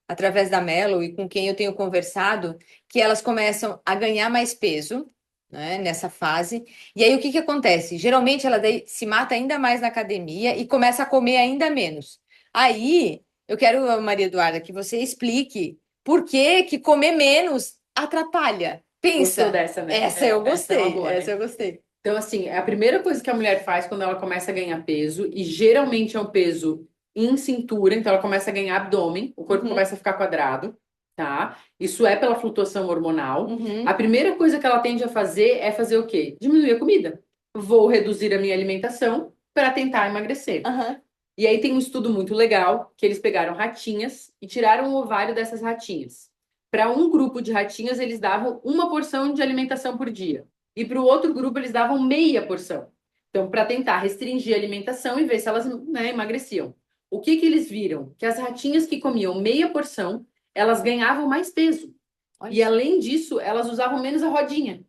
[SPEAKER 1] através da Melo e com quem eu tenho conversado, que elas começam a ganhar mais peso, né, nessa fase. E aí, o que que acontece? Geralmente, ela daí se mata ainda mais na academia e começa a comer ainda menos. Aí, eu quero, Maria Eduarda, que você explique por que que comer menos atrapalha.
[SPEAKER 2] Gostou
[SPEAKER 1] Pensa,
[SPEAKER 2] dessa, né?
[SPEAKER 1] essa eu
[SPEAKER 2] Essa é uma
[SPEAKER 1] gostei,
[SPEAKER 2] boa,
[SPEAKER 1] essa
[SPEAKER 2] né?
[SPEAKER 1] eu gostei.
[SPEAKER 2] Então, assim, é a primeira coisa que a mulher faz quando ela começa a ganhar peso, e geralmente é um peso em cintura, então ela começa a ganhar abdômen, o corpo
[SPEAKER 1] Uhum,
[SPEAKER 2] começa a ficar quadrado, tá? Isso é pela flutuação hormonal. A
[SPEAKER 1] uhum,
[SPEAKER 2] primeira coisa que ela tende a fazer é fazer o quê? Diminuir a comida. Vou reduzir a minha alimentação para tentar emagrecer.
[SPEAKER 1] aham.
[SPEAKER 2] E aí tem um estudo muito legal que eles pegaram ratinhas e tiraram o ovário dessas ratinhas. Para um grupo de ratinhas, eles davam uma porção de alimentação por dia. E para o outro grupo, eles davam meia porção. Então, para tentar restringir a alimentação e ver se elas, né, emagreciam. O que que eles viram? Que as ratinhas que comiam meia porção, elas ganhavam mais peso.
[SPEAKER 1] Olha
[SPEAKER 2] E
[SPEAKER 1] só.
[SPEAKER 2] além disso, elas usavam menos a rodinha.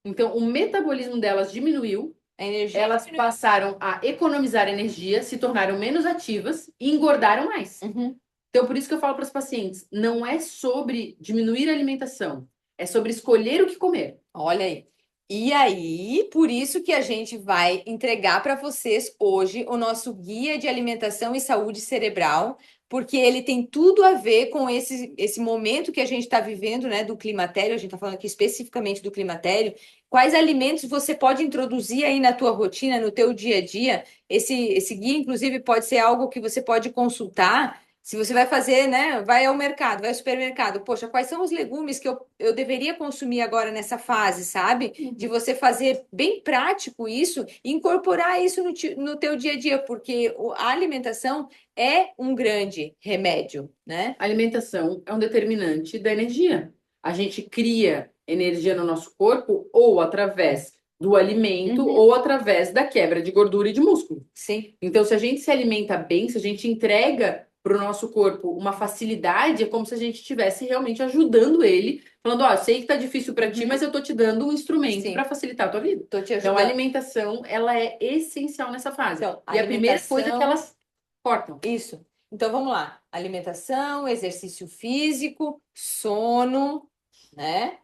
[SPEAKER 2] Então, o metabolismo delas diminuiu,
[SPEAKER 1] A energia
[SPEAKER 2] elas
[SPEAKER 1] diminui.
[SPEAKER 2] passaram a economizar energia, se tornaram menos ativas e engordaram mais.
[SPEAKER 1] Uhum.
[SPEAKER 2] Então, por isso que eu falo para os pacientes, não é sobre diminuir a alimentação, é sobre escolher o que comer.
[SPEAKER 1] Olha aí. E aí, por isso que a gente vai entregar para vocês hoje o nosso guia de alimentação e saúde cerebral, porque ele tem tudo a ver com esse momento que a gente está vivendo, né, do climatério. A gente está falando aqui especificamente do climatério. Quais alimentos você pode introduzir aí na tua rotina, no teu dia a dia? Esse guia, inclusive, pode ser algo que você pode consultar. Se você vai fazer, né? Vai ao mercado, vai ao supermercado. Poxa, quais são os legumes que eu deveria consumir agora nessa fase, sabe? De você fazer bem prático isso e incorporar isso no teu dia a dia, porque a alimentação é um grande remédio, né?
[SPEAKER 2] A alimentação é um determinante da energia. A gente cria energia no nosso corpo ou através do alimento
[SPEAKER 1] Uhum.
[SPEAKER 2] ou através da quebra de gordura e de músculo.
[SPEAKER 1] Sim,
[SPEAKER 2] Então, se a gente se alimenta bem, se a gente entrega para o nosso corpo uma facilidade, é como se a gente estivesse realmente ajudando ele, falando, ó, sei que tá difícil para ti, mas eu tô te dando um instrumento
[SPEAKER 1] sim.
[SPEAKER 2] para facilitar a tua vida.
[SPEAKER 1] Tô te
[SPEAKER 2] Então, a
[SPEAKER 1] ajudando.
[SPEAKER 2] alimentação, ela é essencial nessa fase.
[SPEAKER 1] Então,
[SPEAKER 2] E a primeira coisa que
[SPEAKER 1] alimentação,
[SPEAKER 2] elas cortam.
[SPEAKER 1] isso. Então vamos lá. Alimentação, exercício físico, sono, né?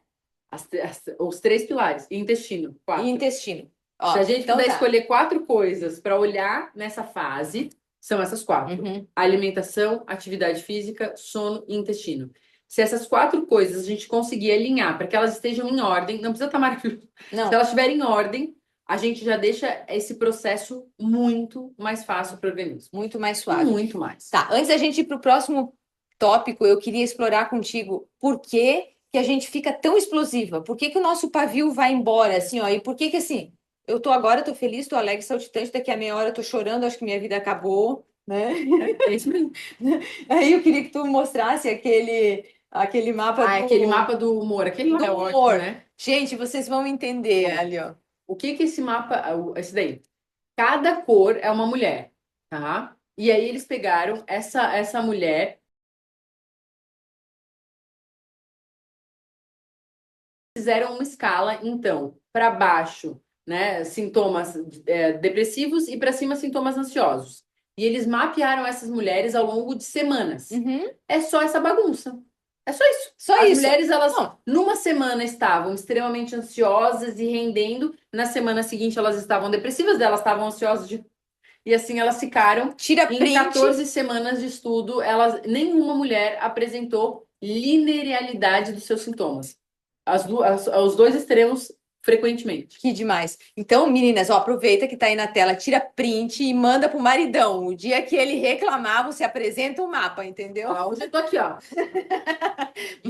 [SPEAKER 2] Os três pilares. E intestino,
[SPEAKER 1] E
[SPEAKER 2] quatro.
[SPEAKER 1] intestino.
[SPEAKER 2] Se a
[SPEAKER 1] Ó,
[SPEAKER 2] gente
[SPEAKER 1] então
[SPEAKER 2] puder
[SPEAKER 1] tá.
[SPEAKER 2] escolher quatro coisas para olhar nessa fase, são essas quatro:
[SPEAKER 1] Uhum.
[SPEAKER 2] alimentação, atividade física, sono e intestino. Se essas quatro coisas a gente conseguir alinhar para que elas estejam em ordem, não precisa estar maravilhoso. Se
[SPEAKER 1] Não,
[SPEAKER 2] elas estiverem em ordem, a gente já deixa esse processo muito mais fácil para o organismo.
[SPEAKER 1] muito mais suave.
[SPEAKER 2] Muito mais.
[SPEAKER 1] Tá, antes da gente ir para o próximo tópico, eu queria explorar contigo por que que a gente fica tão explosiva? Por que que o nosso pavio vai embora, assim, ó? E por que que, assim, eu tô agora, tô feliz, tô alegre, saltitante, daqui a meia hora eu tô chorando, acho que minha vida acabou, né?
[SPEAKER 2] É isso mesmo.
[SPEAKER 1] Aí eu queria que tu mostrasse aquele mapa
[SPEAKER 2] Ah, é aquele mapa do humor. Aquele lá
[SPEAKER 1] do
[SPEAKER 2] é ótimo,
[SPEAKER 1] humor.
[SPEAKER 2] né?
[SPEAKER 1] Gente, vocês vão entender
[SPEAKER 2] Ó,
[SPEAKER 1] ali, ó.
[SPEAKER 2] o que que esse mapa, esse daí? Cada cor é uma mulher, tá? E aí eles pegaram essa mulher, fizeram uma escala, então, para baixo, né, sintomas depressivos e para cima sintomas ansiosos. E eles mapearam essas mulheres ao longo de semanas.
[SPEAKER 1] Uhum.
[SPEAKER 2] É só essa bagunça. É só isso.
[SPEAKER 1] Só
[SPEAKER 2] As
[SPEAKER 1] isso.
[SPEAKER 2] mulheres, elas,
[SPEAKER 1] Não,
[SPEAKER 2] numa semana estavam extremamente ansiosas e rendendo, na semana seguinte elas estavam depressivas, elas estavam ansiosas e assim elas ficaram.
[SPEAKER 1] tira
[SPEAKER 2] Em
[SPEAKER 1] print.
[SPEAKER 2] 14 semanas de estudo, nenhuma mulher apresentou linearidade dos seus sintomas. Os dois extremos frequentemente.
[SPEAKER 1] Que demais. Então, meninas, ó, aproveita que tá aí na tela, tira print e manda pro maridão. O dia que ele reclamar, você apresenta o mapa, entendeu?
[SPEAKER 2] Ó, hoje eu tô aqui, ó.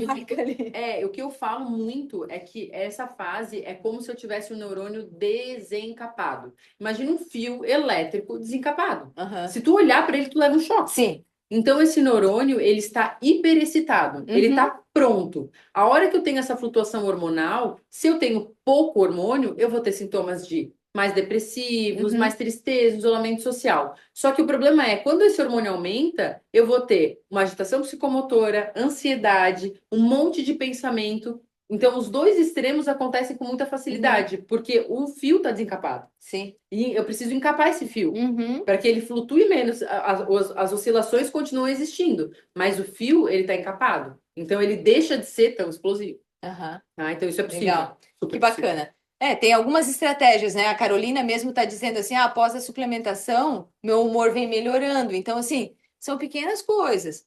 [SPEAKER 1] Marca ali.
[SPEAKER 2] O que eu falo muito é que essa fase é como se eu tivesse um neurônio desencapado. Imagina um fio elétrico desencapado.
[SPEAKER 1] Aham.
[SPEAKER 2] Se tu olhar para ele, tu leva um choque.
[SPEAKER 1] Sim.
[SPEAKER 2] Então, esse neurônio, ele está hiperexcitado, ele
[SPEAKER 1] Uhum.
[SPEAKER 2] está pronto. A hora que eu tenho essa flutuação hormonal, se eu tenho pouco hormônio, eu vou ter sintomas de mais depressivos,
[SPEAKER 1] Uhum.
[SPEAKER 2] mais tristeza, isolamento social. Só que o problema é, quando esse hormônio aumenta, eu vou ter uma agitação psicomotora, ansiedade, um monte de pensamento. Então, os dois extremos acontecem com muita facilidade, porque o fio está desencapado.
[SPEAKER 1] Sim.
[SPEAKER 2] E eu preciso encapar esse fio
[SPEAKER 1] Uhum.
[SPEAKER 2] para que ele flutue menos. As oscilações continuam existindo, mas o fio ele está encapado. Então ele deixa de ser tão explosivo.
[SPEAKER 1] Aham.
[SPEAKER 2] Tá? Então isso é possível.
[SPEAKER 1] Legal.
[SPEAKER 2] Super
[SPEAKER 1] Que
[SPEAKER 2] possível.
[SPEAKER 1] bacana. É, tem algumas estratégias, né? A Carolina mesmo está dizendo assim, ah, após a suplementação, meu humor vem melhorando. Então, assim, são pequenas coisas.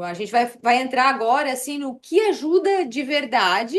[SPEAKER 1] A gente vai entrar agora, assim, no que ajuda de verdade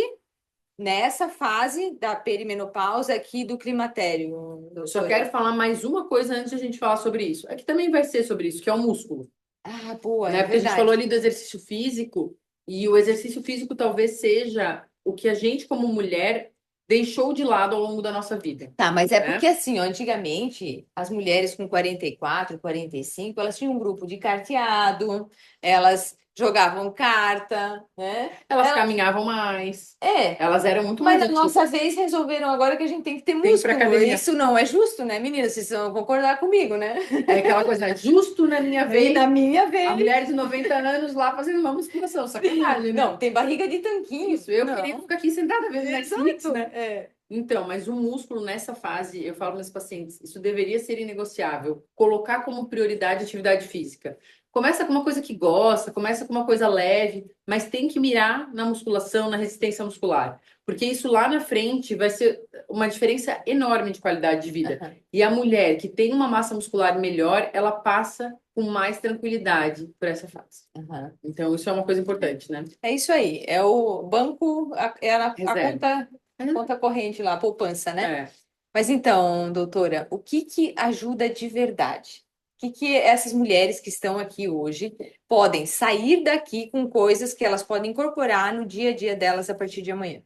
[SPEAKER 1] nessa fase da perimenopausa aqui do climatério,
[SPEAKER 2] Eu só
[SPEAKER 1] doutora.
[SPEAKER 2] quero falar mais uma coisa antes de a gente falar sobre isso. Aqui também vai ser sobre isso, que é o músculo.
[SPEAKER 1] Ah, boa,
[SPEAKER 2] Né?
[SPEAKER 1] é
[SPEAKER 2] Porque a gente
[SPEAKER 1] verdade.
[SPEAKER 2] falou ali do exercício físico, e o exercício físico talvez seja o que a gente, como mulher, deixou de lado ao longo da nossa vida.
[SPEAKER 1] Tá, mas é
[SPEAKER 2] Né?
[SPEAKER 1] porque assim, ó, antigamente, as mulheres com 44, 45, elas tinham um grupo de carteado, elas jogavam carta, né?
[SPEAKER 2] Elas caminhavam mais,
[SPEAKER 1] É,
[SPEAKER 2] elas eram muito
[SPEAKER 1] mas
[SPEAKER 2] mais
[SPEAKER 1] na
[SPEAKER 2] ativas.
[SPEAKER 1] nossa vez resolveram agora que a gente tem que ter
[SPEAKER 2] Tem que ir pra
[SPEAKER 1] músculo.
[SPEAKER 2] academia.
[SPEAKER 1] Isso não é justo, né, meninas? Vocês vão concordar comigo, né?
[SPEAKER 2] É aquela coisa, justo na minha
[SPEAKER 1] E
[SPEAKER 2] vez,
[SPEAKER 1] na minha
[SPEAKER 2] a
[SPEAKER 1] vez.
[SPEAKER 2] mulher de 90 anos lá fazendo uma musculação, sacanagem, né?
[SPEAKER 1] Não, tem barriga de tanquinho.
[SPEAKER 2] Isso, eu
[SPEAKER 1] Não.
[SPEAKER 2] queria ficar aqui sentada vendo Netflix,
[SPEAKER 1] Exato.
[SPEAKER 2] né?
[SPEAKER 1] É.
[SPEAKER 2] Então, mas o músculo nessa fase, eu falo para meus pacientes, isso deveria ser inegociável. Colocar como prioridade a atividade física. Começa com uma coisa que gosta, começa com uma coisa leve, mas tem que mirar na musculação, na resistência muscular. Porque isso lá na frente vai ser uma diferença enorme de qualidade de vida.
[SPEAKER 1] Aham.
[SPEAKER 2] E a mulher que tem uma massa muscular melhor, ela passa com mais tranquilidade por essa fase.
[SPEAKER 1] Aham.
[SPEAKER 2] Então, isso é uma coisa importante, né?
[SPEAKER 1] É isso aí. É o banco, é a
[SPEAKER 2] Reserva.
[SPEAKER 1] conta corrente lá, a poupança, né?
[SPEAKER 2] É.
[SPEAKER 1] Mas então, doutora, o que que ajuda de verdade? que essas mulheres que estão aqui hoje podem sair daqui com coisas que elas podem incorporar no dia a dia delas a partir de amanhã?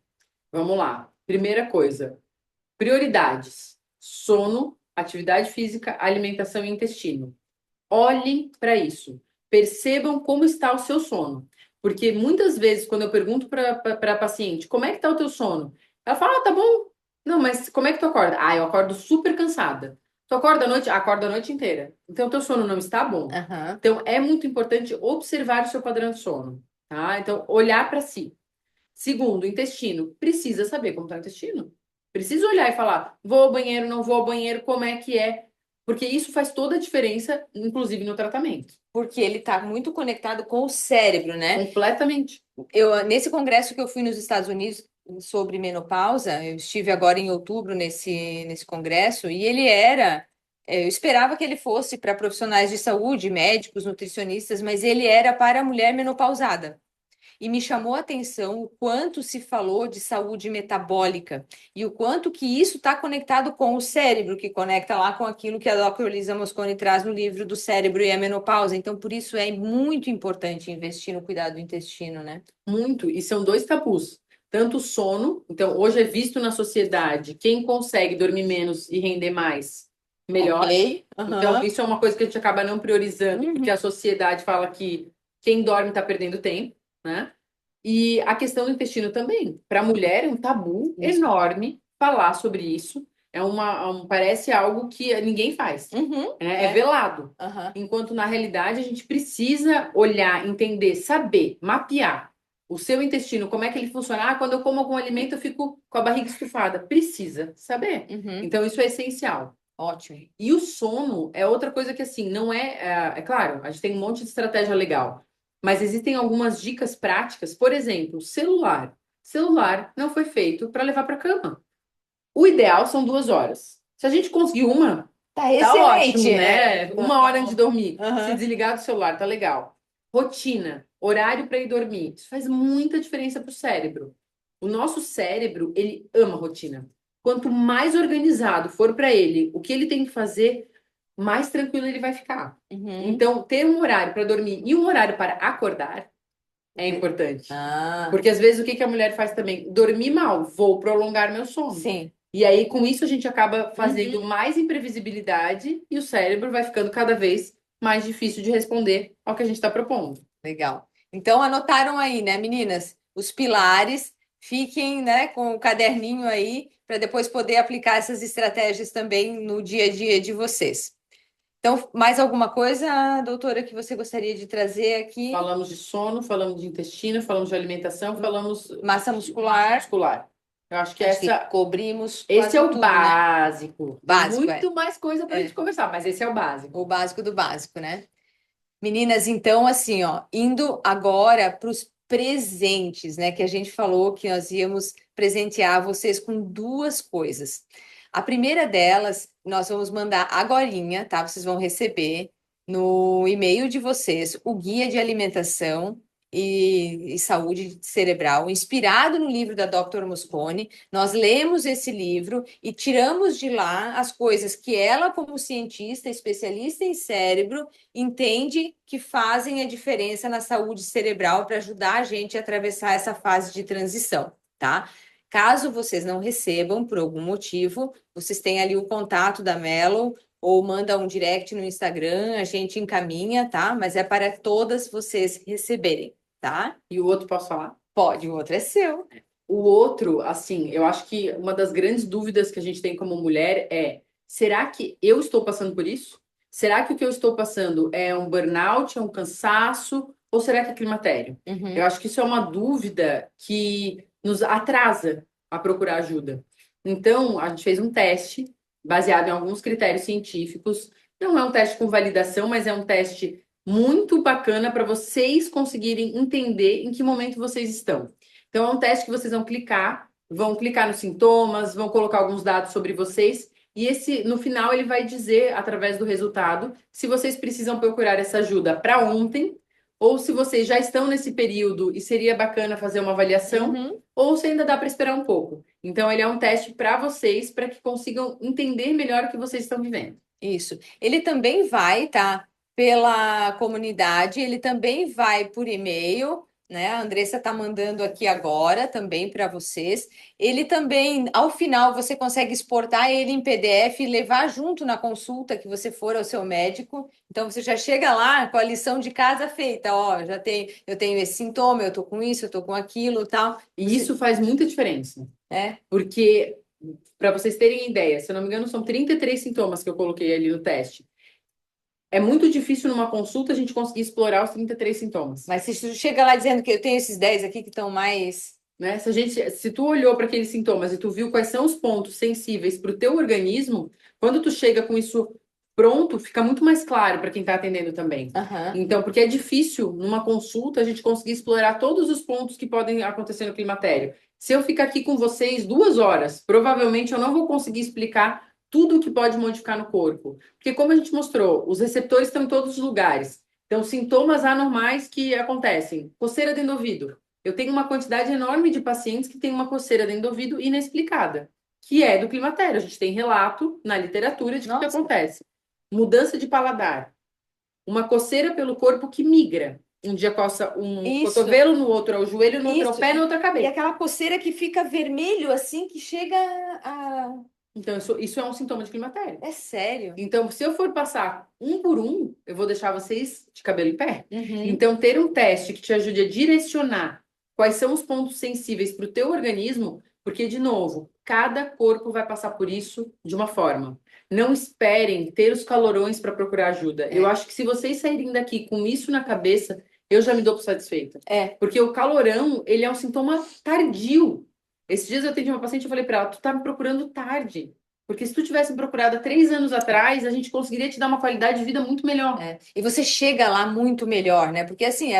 [SPEAKER 2] Vamos lá. Primeira coisa, prioridades: sono, atividade física, alimentação e intestino. Olhem para isso. Percebam como está o seu sono. Porque muitas vezes, quando eu pergunto para a paciente como é que está o teu sono, ela fala, ah, tá bom. Não, mas como é que tu acorda? Ah, eu acordo super cansada. Tu acorda à noite? Acordo a noite inteira. Então, o teu sono não está bom.
[SPEAKER 1] Aham.
[SPEAKER 2] Então, é muito importante observar o seu padrão de sono, tá? Então, olhar para si. Segundo, intestino. Precisa saber como está o intestino. Precisa olhar e falar, vou ao banheiro, não vou ao banheiro, como é que é? Porque isso faz toda a diferença, inclusive no tratamento.
[SPEAKER 1] Porque ele está muito conectado com o cérebro, né?
[SPEAKER 2] Completamente.
[SPEAKER 1] Nesse congresso que eu fui nos Estados Unidos sobre menopausa, eu estive agora em outubro nesse congresso, e eu esperava que ele fosse para profissionais de saúde, médicos, nutricionistas, mas ele era para a mulher menopausada. E me chamou a atenção o quanto se falou de saúde metabólica e o quanto que isso está conectado com o cérebro, que conecta lá com aquilo que a Dr. Lisa Mosconi traz no livro do cérebro e a menopausa. Então, por isso é muito importante investir no cuidado do intestino, né?
[SPEAKER 2] Muito. E são dois tabus. Tanto o sono, então hoje é visto na sociedade, quem consegue dormir menos e render mais, melhor.
[SPEAKER 1] Ok.
[SPEAKER 2] Então,
[SPEAKER 1] Aham.
[SPEAKER 2] isso é uma coisa que a gente acaba não priorizando,
[SPEAKER 1] Uhum.
[SPEAKER 2] porque a sociedade fala que quem dorme está perdendo tempo, né? E a questão do intestino também. Para a mulher é um tabu
[SPEAKER 1] Isso.
[SPEAKER 2] enorme falar sobre isso. Parece algo que ninguém faz.
[SPEAKER 1] Uhum.
[SPEAKER 2] É velado.
[SPEAKER 1] Aham.
[SPEAKER 2] Enquanto na realidade a gente precisa olhar, entender, saber, mapear o seu intestino, como é que ele funciona. Ah, quando eu como algum alimento eu fico com a barriga estufada. Precisa saber.
[SPEAKER 1] Uhum.
[SPEAKER 2] Então isso é essencial.
[SPEAKER 1] Ótimo.
[SPEAKER 2] E o sono é outra coisa que, assim, não é claro, a gente tem um monte de estratégia legal, mas existem algumas dicas práticas. Por exemplo, celular. Celular não foi feito para levar para cama. O ideal são 2 horas. Se a gente conseguir uma,
[SPEAKER 1] Tá
[SPEAKER 2] tá
[SPEAKER 1] excelente.
[SPEAKER 2] ótimo, né? Uma hora antes de dormir, se
[SPEAKER 1] Aham.
[SPEAKER 2] desligar do celular, tá legal. Rotina, horário para ir dormir. Isso faz muita diferença para o cérebro. O nosso cérebro, ele ama rotina. Quanto mais organizado for para ele o que ele tem que fazer, mais tranquilo ele vai ficar.
[SPEAKER 1] Uhum.
[SPEAKER 2] Então, ter um horário para dormir e um horário para acordar é importante.
[SPEAKER 1] Ah,
[SPEAKER 2] Porque às vezes o que que a mulher faz também? Dormir mal, vou prolongar meu sono.
[SPEAKER 1] sim.
[SPEAKER 2] E aí, com isso, a gente acaba fazendo mais imprevisibilidade e o cérebro vai ficando cada vez mais difícil de responder ao que a gente está propondo.
[SPEAKER 1] Legal. Então anotaram aí, né, meninas? Os pilares. Fiquem, né, com o caderninho aí para depois poder aplicar essas estratégias também no dia a dia de vocês. Então, mais alguma coisa, doutora, que você gostaria de trazer aqui?
[SPEAKER 2] Falamos de sono, falamos de intestino, falamos de alimentação, falamos
[SPEAKER 1] Massa muscular.
[SPEAKER 2] muscular. Eu acho que
[SPEAKER 1] Acho que
[SPEAKER 2] essa,
[SPEAKER 1] cobrimos
[SPEAKER 2] esse
[SPEAKER 1] quase
[SPEAKER 2] é o
[SPEAKER 1] tudo, né?
[SPEAKER 2] básico. Tem
[SPEAKER 1] Básico,
[SPEAKER 2] muito mais coisa para a
[SPEAKER 1] É.
[SPEAKER 2] gente conversar, mas esse é o básico.
[SPEAKER 1] O básico do básico, né? Meninas, então, assim, ó, indo agora para os presentes, né? Que a gente falou que nós íamos presentear vocês com duas coisas. A primeira delas, nós vamos mandar agorinha, tá? Vocês vão receber no e-mail de vocês o guia de alimentação e saúde cerebral, inspirado no livro da Dr. Mosconi. Nós lemos esse livro e tiramos de lá as coisas que ela, como cientista, especialista em cérebro, entende que fazem a diferença na saúde cerebral para ajudar a gente a atravessar essa fase de transição, tá? Caso vocês não recebam por algum motivo, vocês têm ali o contato da Melo ou manda um direct no Instagram, a gente encaminha, tá? Mas é para todas vocês receberem, tá?
[SPEAKER 2] E o outro, posso falar?
[SPEAKER 1] Pode, o outro é seu.
[SPEAKER 2] O outro, assim, eu acho que uma das grandes dúvidas que a gente tem como mulher é: será que eu estou passando por isso? Será que o que eu estou passando é um burnout, é um cansaço, ou será que é climatério?
[SPEAKER 1] Uhum.
[SPEAKER 2] Eu acho que isso é uma dúvida que nos atrasa a procurar ajuda. Então, a gente fez um teste baseado em alguns critérios científicos. Não é um teste com validação, mas é um teste muito bacana para vocês conseguirem entender em que momento vocês estão. Então, é um teste que vocês vão clicar nos sintomas, vão colocar alguns dados sobre vocês, e no final, ele vai dizer, através do resultado, se vocês precisam procurar essa ajuda para ontem, ou se vocês já estão nesse período e seria bacana fazer uma avaliação,
[SPEAKER 1] Uhum.
[SPEAKER 2] ou se ainda dá para esperar um pouco. Então, ele é um teste para vocês, para que consigam entender melhor o que vocês estão vivendo.
[SPEAKER 1] Isso. Ele também vai, tá? Pela comunidade, ele também vai por e-mail, né? A Andressa tá mandando aqui agora também para vocês. Ele também, ao final, você consegue exportar ele em PDF e levar junto na consulta que você for ao seu médico. Então você já chega lá com a lição de casa feita, ó, eu tenho esse sintoma, eu tô com isso, eu tô com aquilo, tal.
[SPEAKER 2] E isso faz muita diferença.
[SPEAKER 1] É,
[SPEAKER 2] Porque, para vocês terem ideia, se eu não me engano, são 33 sintomas que eu coloquei ali no teste. É muito difícil numa consulta a gente conseguir explorar os 33 sintomas.
[SPEAKER 1] mas se tu chega lá dizendo que eu tenho esses 10 aqui que estão mais.
[SPEAKER 2] Né? Se tu olhou para aqueles sintomas e tu viu quais são os pontos sensíveis para o teu organismo, quando tu chega com isso pronto, fica muito mais claro para quem está atendendo também.
[SPEAKER 1] Aham.
[SPEAKER 2] Então, porque é difícil numa consulta a gente conseguir explorar todos os pontos que podem acontecer no climatério. Se eu ficar aqui com vocês 2 horas, provavelmente eu não vou conseguir explicar tudo o que pode modificar no corpo. Porque, como a gente mostrou, os receptores estão em todos os lugares. Então, sintomas anormais que acontecem. Coceira dentro do ouvido. Eu tenho uma quantidade enorme de pacientes que têm uma coceira dentro do ouvido inexplicada, que é do climatério. A gente tem relato na literatura de que
[SPEAKER 1] Nossa.
[SPEAKER 2] acontece. Mudança de paladar. Uma coceira pelo corpo que migra. Um dia coça um
[SPEAKER 1] Isso.
[SPEAKER 2] cotovelo, no outro é o joelho, no outro é o
[SPEAKER 1] Isso.
[SPEAKER 2] pé, no outro é a
[SPEAKER 1] E
[SPEAKER 2] cabeça.
[SPEAKER 1] aquela coceira que fica vermelho assim, que chega a.
[SPEAKER 2] Então, isso é um sintoma de climatério.
[SPEAKER 1] É sério.
[SPEAKER 2] Então, se eu for passar um por um, eu vou deixar vocês de cabelo em pé.
[SPEAKER 1] Uhum.
[SPEAKER 2] Então, ter um teste que te ajude a direcionar quais são os pontos sensíveis para o teu organismo, porque, de novo, cada corpo vai passar por isso de uma forma. Não esperem ter os calorões para procurar ajuda. Eu acho que se vocês saírem daqui com isso na cabeça, eu já me dou por satisfeita. Porque o calorão, ele é um sintoma tardio. Esses dias eu atendi uma paciente e falei para ela, tu tá me procurando tarde. Porque se tu tivesse me procurado há 3 anos atrás, a gente conseguiria te dar uma qualidade de vida muito melhor.
[SPEAKER 1] E você chega lá muito melhor, né? Porque assim,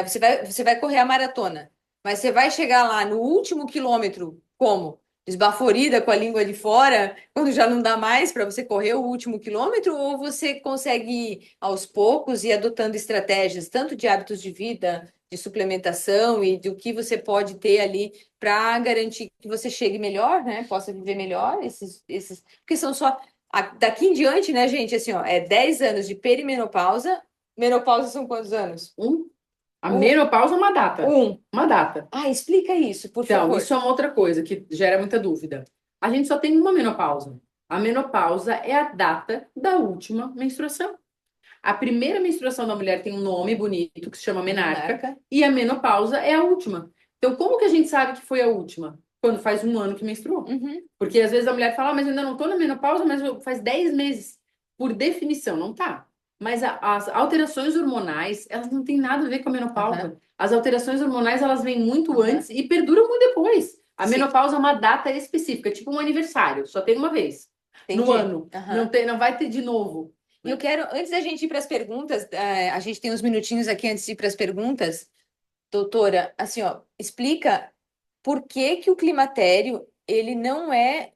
[SPEAKER 1] você vai correr a maratona, mas você vai chegar lá no último quilômetro, como? Esbaforida com a língua de fora, quando já não dá mais para você correr o último quilômetro, ou você consegue ir aos poucos e adotando estratégias, tanto de hábitos de vida, de suplementação e do que você pode ter ali para garantir que você chegue melhor, né? Possa viver melhor, porque são só daqui em diante, né, gente, assim, ó, é 10 anos de perimenopausa. Menopausa são quantos anos?
[SPEAKER 2] A menopausa é uma data. Uma data.
[SPEAKER 1] Ah, explica isso, por
[SPEAKER 2] Então,
[SPEAKER 1] favor.
[SPEAKER 2] isso é uma outra coisa que gera muita dúvida. A gente só tem uma menopausa. A menopausa é a data da última menstruação. A primeira menstruação da mulher tem um nome bonito que se chama menarca, e a menopausa é a última. Então, como que a gente sabe que foi a última? Quando faz um ano que menstruou. Porque às vezes a mulher fala, mas eu ainda não estou na menopausa, mas faz 10 meses. Por definição, não tá. Mas as alterações hormonais, elas não têm nada a ver com a menopausa. As alterações hormonais, elas vêm muito antes e perduram muito depois. A menopausa é uma data específica, tipo um aniversário, só tem uma vez no ano. Não vai ter de novo.
[SPEAKER 1] E eu quero, antes da gente ir para as perguntas, a gente tem uns minutinhos aqui antes de ir para as perguntas, doutora, assim, ó, explica por que que o climatério, ele não é,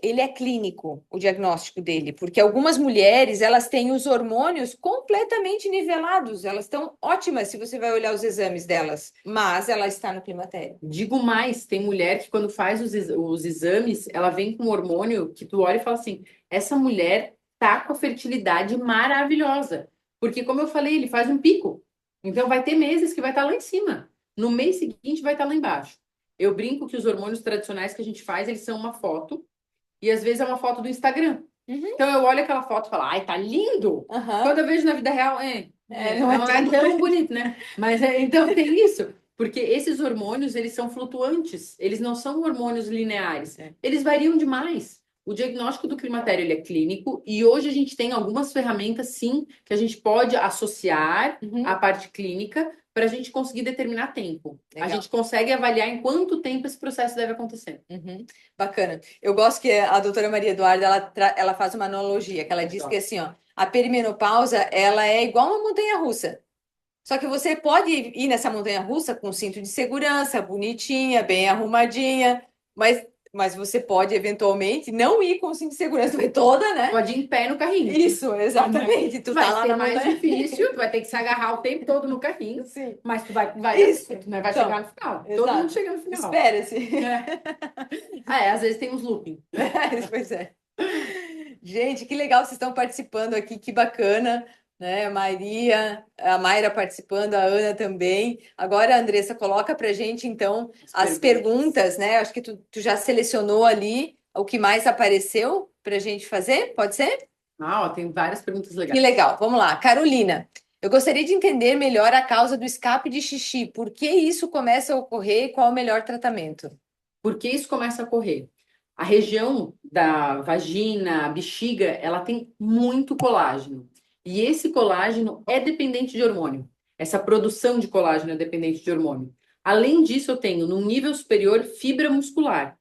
[SPEAKER 1] ele é clínico, o diagnóstico dele, porque algumas mulheres, elas têm os hormônios completamente nivelados, elas estão ótimas se você vai olhar os exames delas, mas ela está no climatério.
[SPEAKER 2] Digo mais, tem mulher que quando faz os exames, ela vem com um hormônio que tu olha e fala assim, essa mulher tá com a fertilidade maravilhosa, porque como eu falei, ele faz um pico, então vai ter meses que vai estar lá em cima, no mês seguinte vai estar lá embaixo. Eu brinco que os hormônios tradicionais que a gente faz, eles são uma foto, e às vezes é uma foto do Instagram. Então eu olho aquela foto e falo, ai, tá lindo! Quando eu vejo na vida real, não é tão bonito, né? Mas então tem isso. Porque esses hormônios, eles são flutuantes, eles não são hormônios lineares, eles variam demais. O diagnóstico do climatério ele é clínico e hoje a gente tem algumas ferramentas, sim, que a gente pode associar à parte clínica para a gente conseguir determinar tempo. Legal. A gente consegue avaliar em quanto tempo esse processo deve acontecer.
[SPEAKER 1] Bacana. Eu gosto que a doutora Maria Eduarda, ela faz uma analogia, que ela diz que assim, ó, a perimenopausa, ela é igual uma montanha-russa. Só que você pode ir nessa montanha-russa com cinto de segurança, bonitinha, bem arrumadinha, mas você pode, eventualmente, não ir com cinto de segurança toda, né?
[SPEAKER 2] Pode ir em pé no carrinho.
[SPEAKER 1] Isso, exatamente. Tu
[SPEAKER 2] vai
[SPEAKER 1] tá lá
[SPEAKER 2] ser
[SPEAKER 1] na
[SPEAKER 2] mais
[SPEAKER 1] montanha.
[SPEAKER 2] difícil, tu vai ter que se agarrar o tempo todo no carrinho.
[SPEAKER 1] Sim.
[SPEAKER 2] Mas tu vai
[SPEAKER 1] Isso.
[SPEAKER 2] Tu vai
[SPEAKER 1] Então,
[SPEAKER 2] chegar no final.
[SPEAKER 1] Exato.
[SPEAKER 2] Todo mundo chega no final.
[SPEAKER 1] Espera-se.
[SPEAKER 2] Às vezes tem uns looping.
[SPEAKER 1] Pois é. Gente, que legal vocês estão participando aqui, que bacana, né? A Maria, a Mayra participando, a Ana também. Agora, Andressa, coloca pra gente, então, as perguntas, né? Acho que tu já selecionou ali o que mais apareceu pra gente fazer, pode ser?
[SPEAKER 2] Ah, ó, tem várias perguntas
[SPEAKER 1] Que
[SPEAKER 2] legais.
[SPEAKER 1] legal, vamos lá. Carolina, eu gostaria de entender melhor a causa do escape de xixi. Por que isso começa a ocorrer e qual o melhor tratamento?
[SPEAKER 2] Por que isso começa a ocorrer? A região da vagina, a bexiga, ela tem muito colágeno. E esse colágeno é dependente de hormônio. Essa produção de colágeno é dependente de hormônio. Além disso, eu tenho, num nível superior, fibra muscular.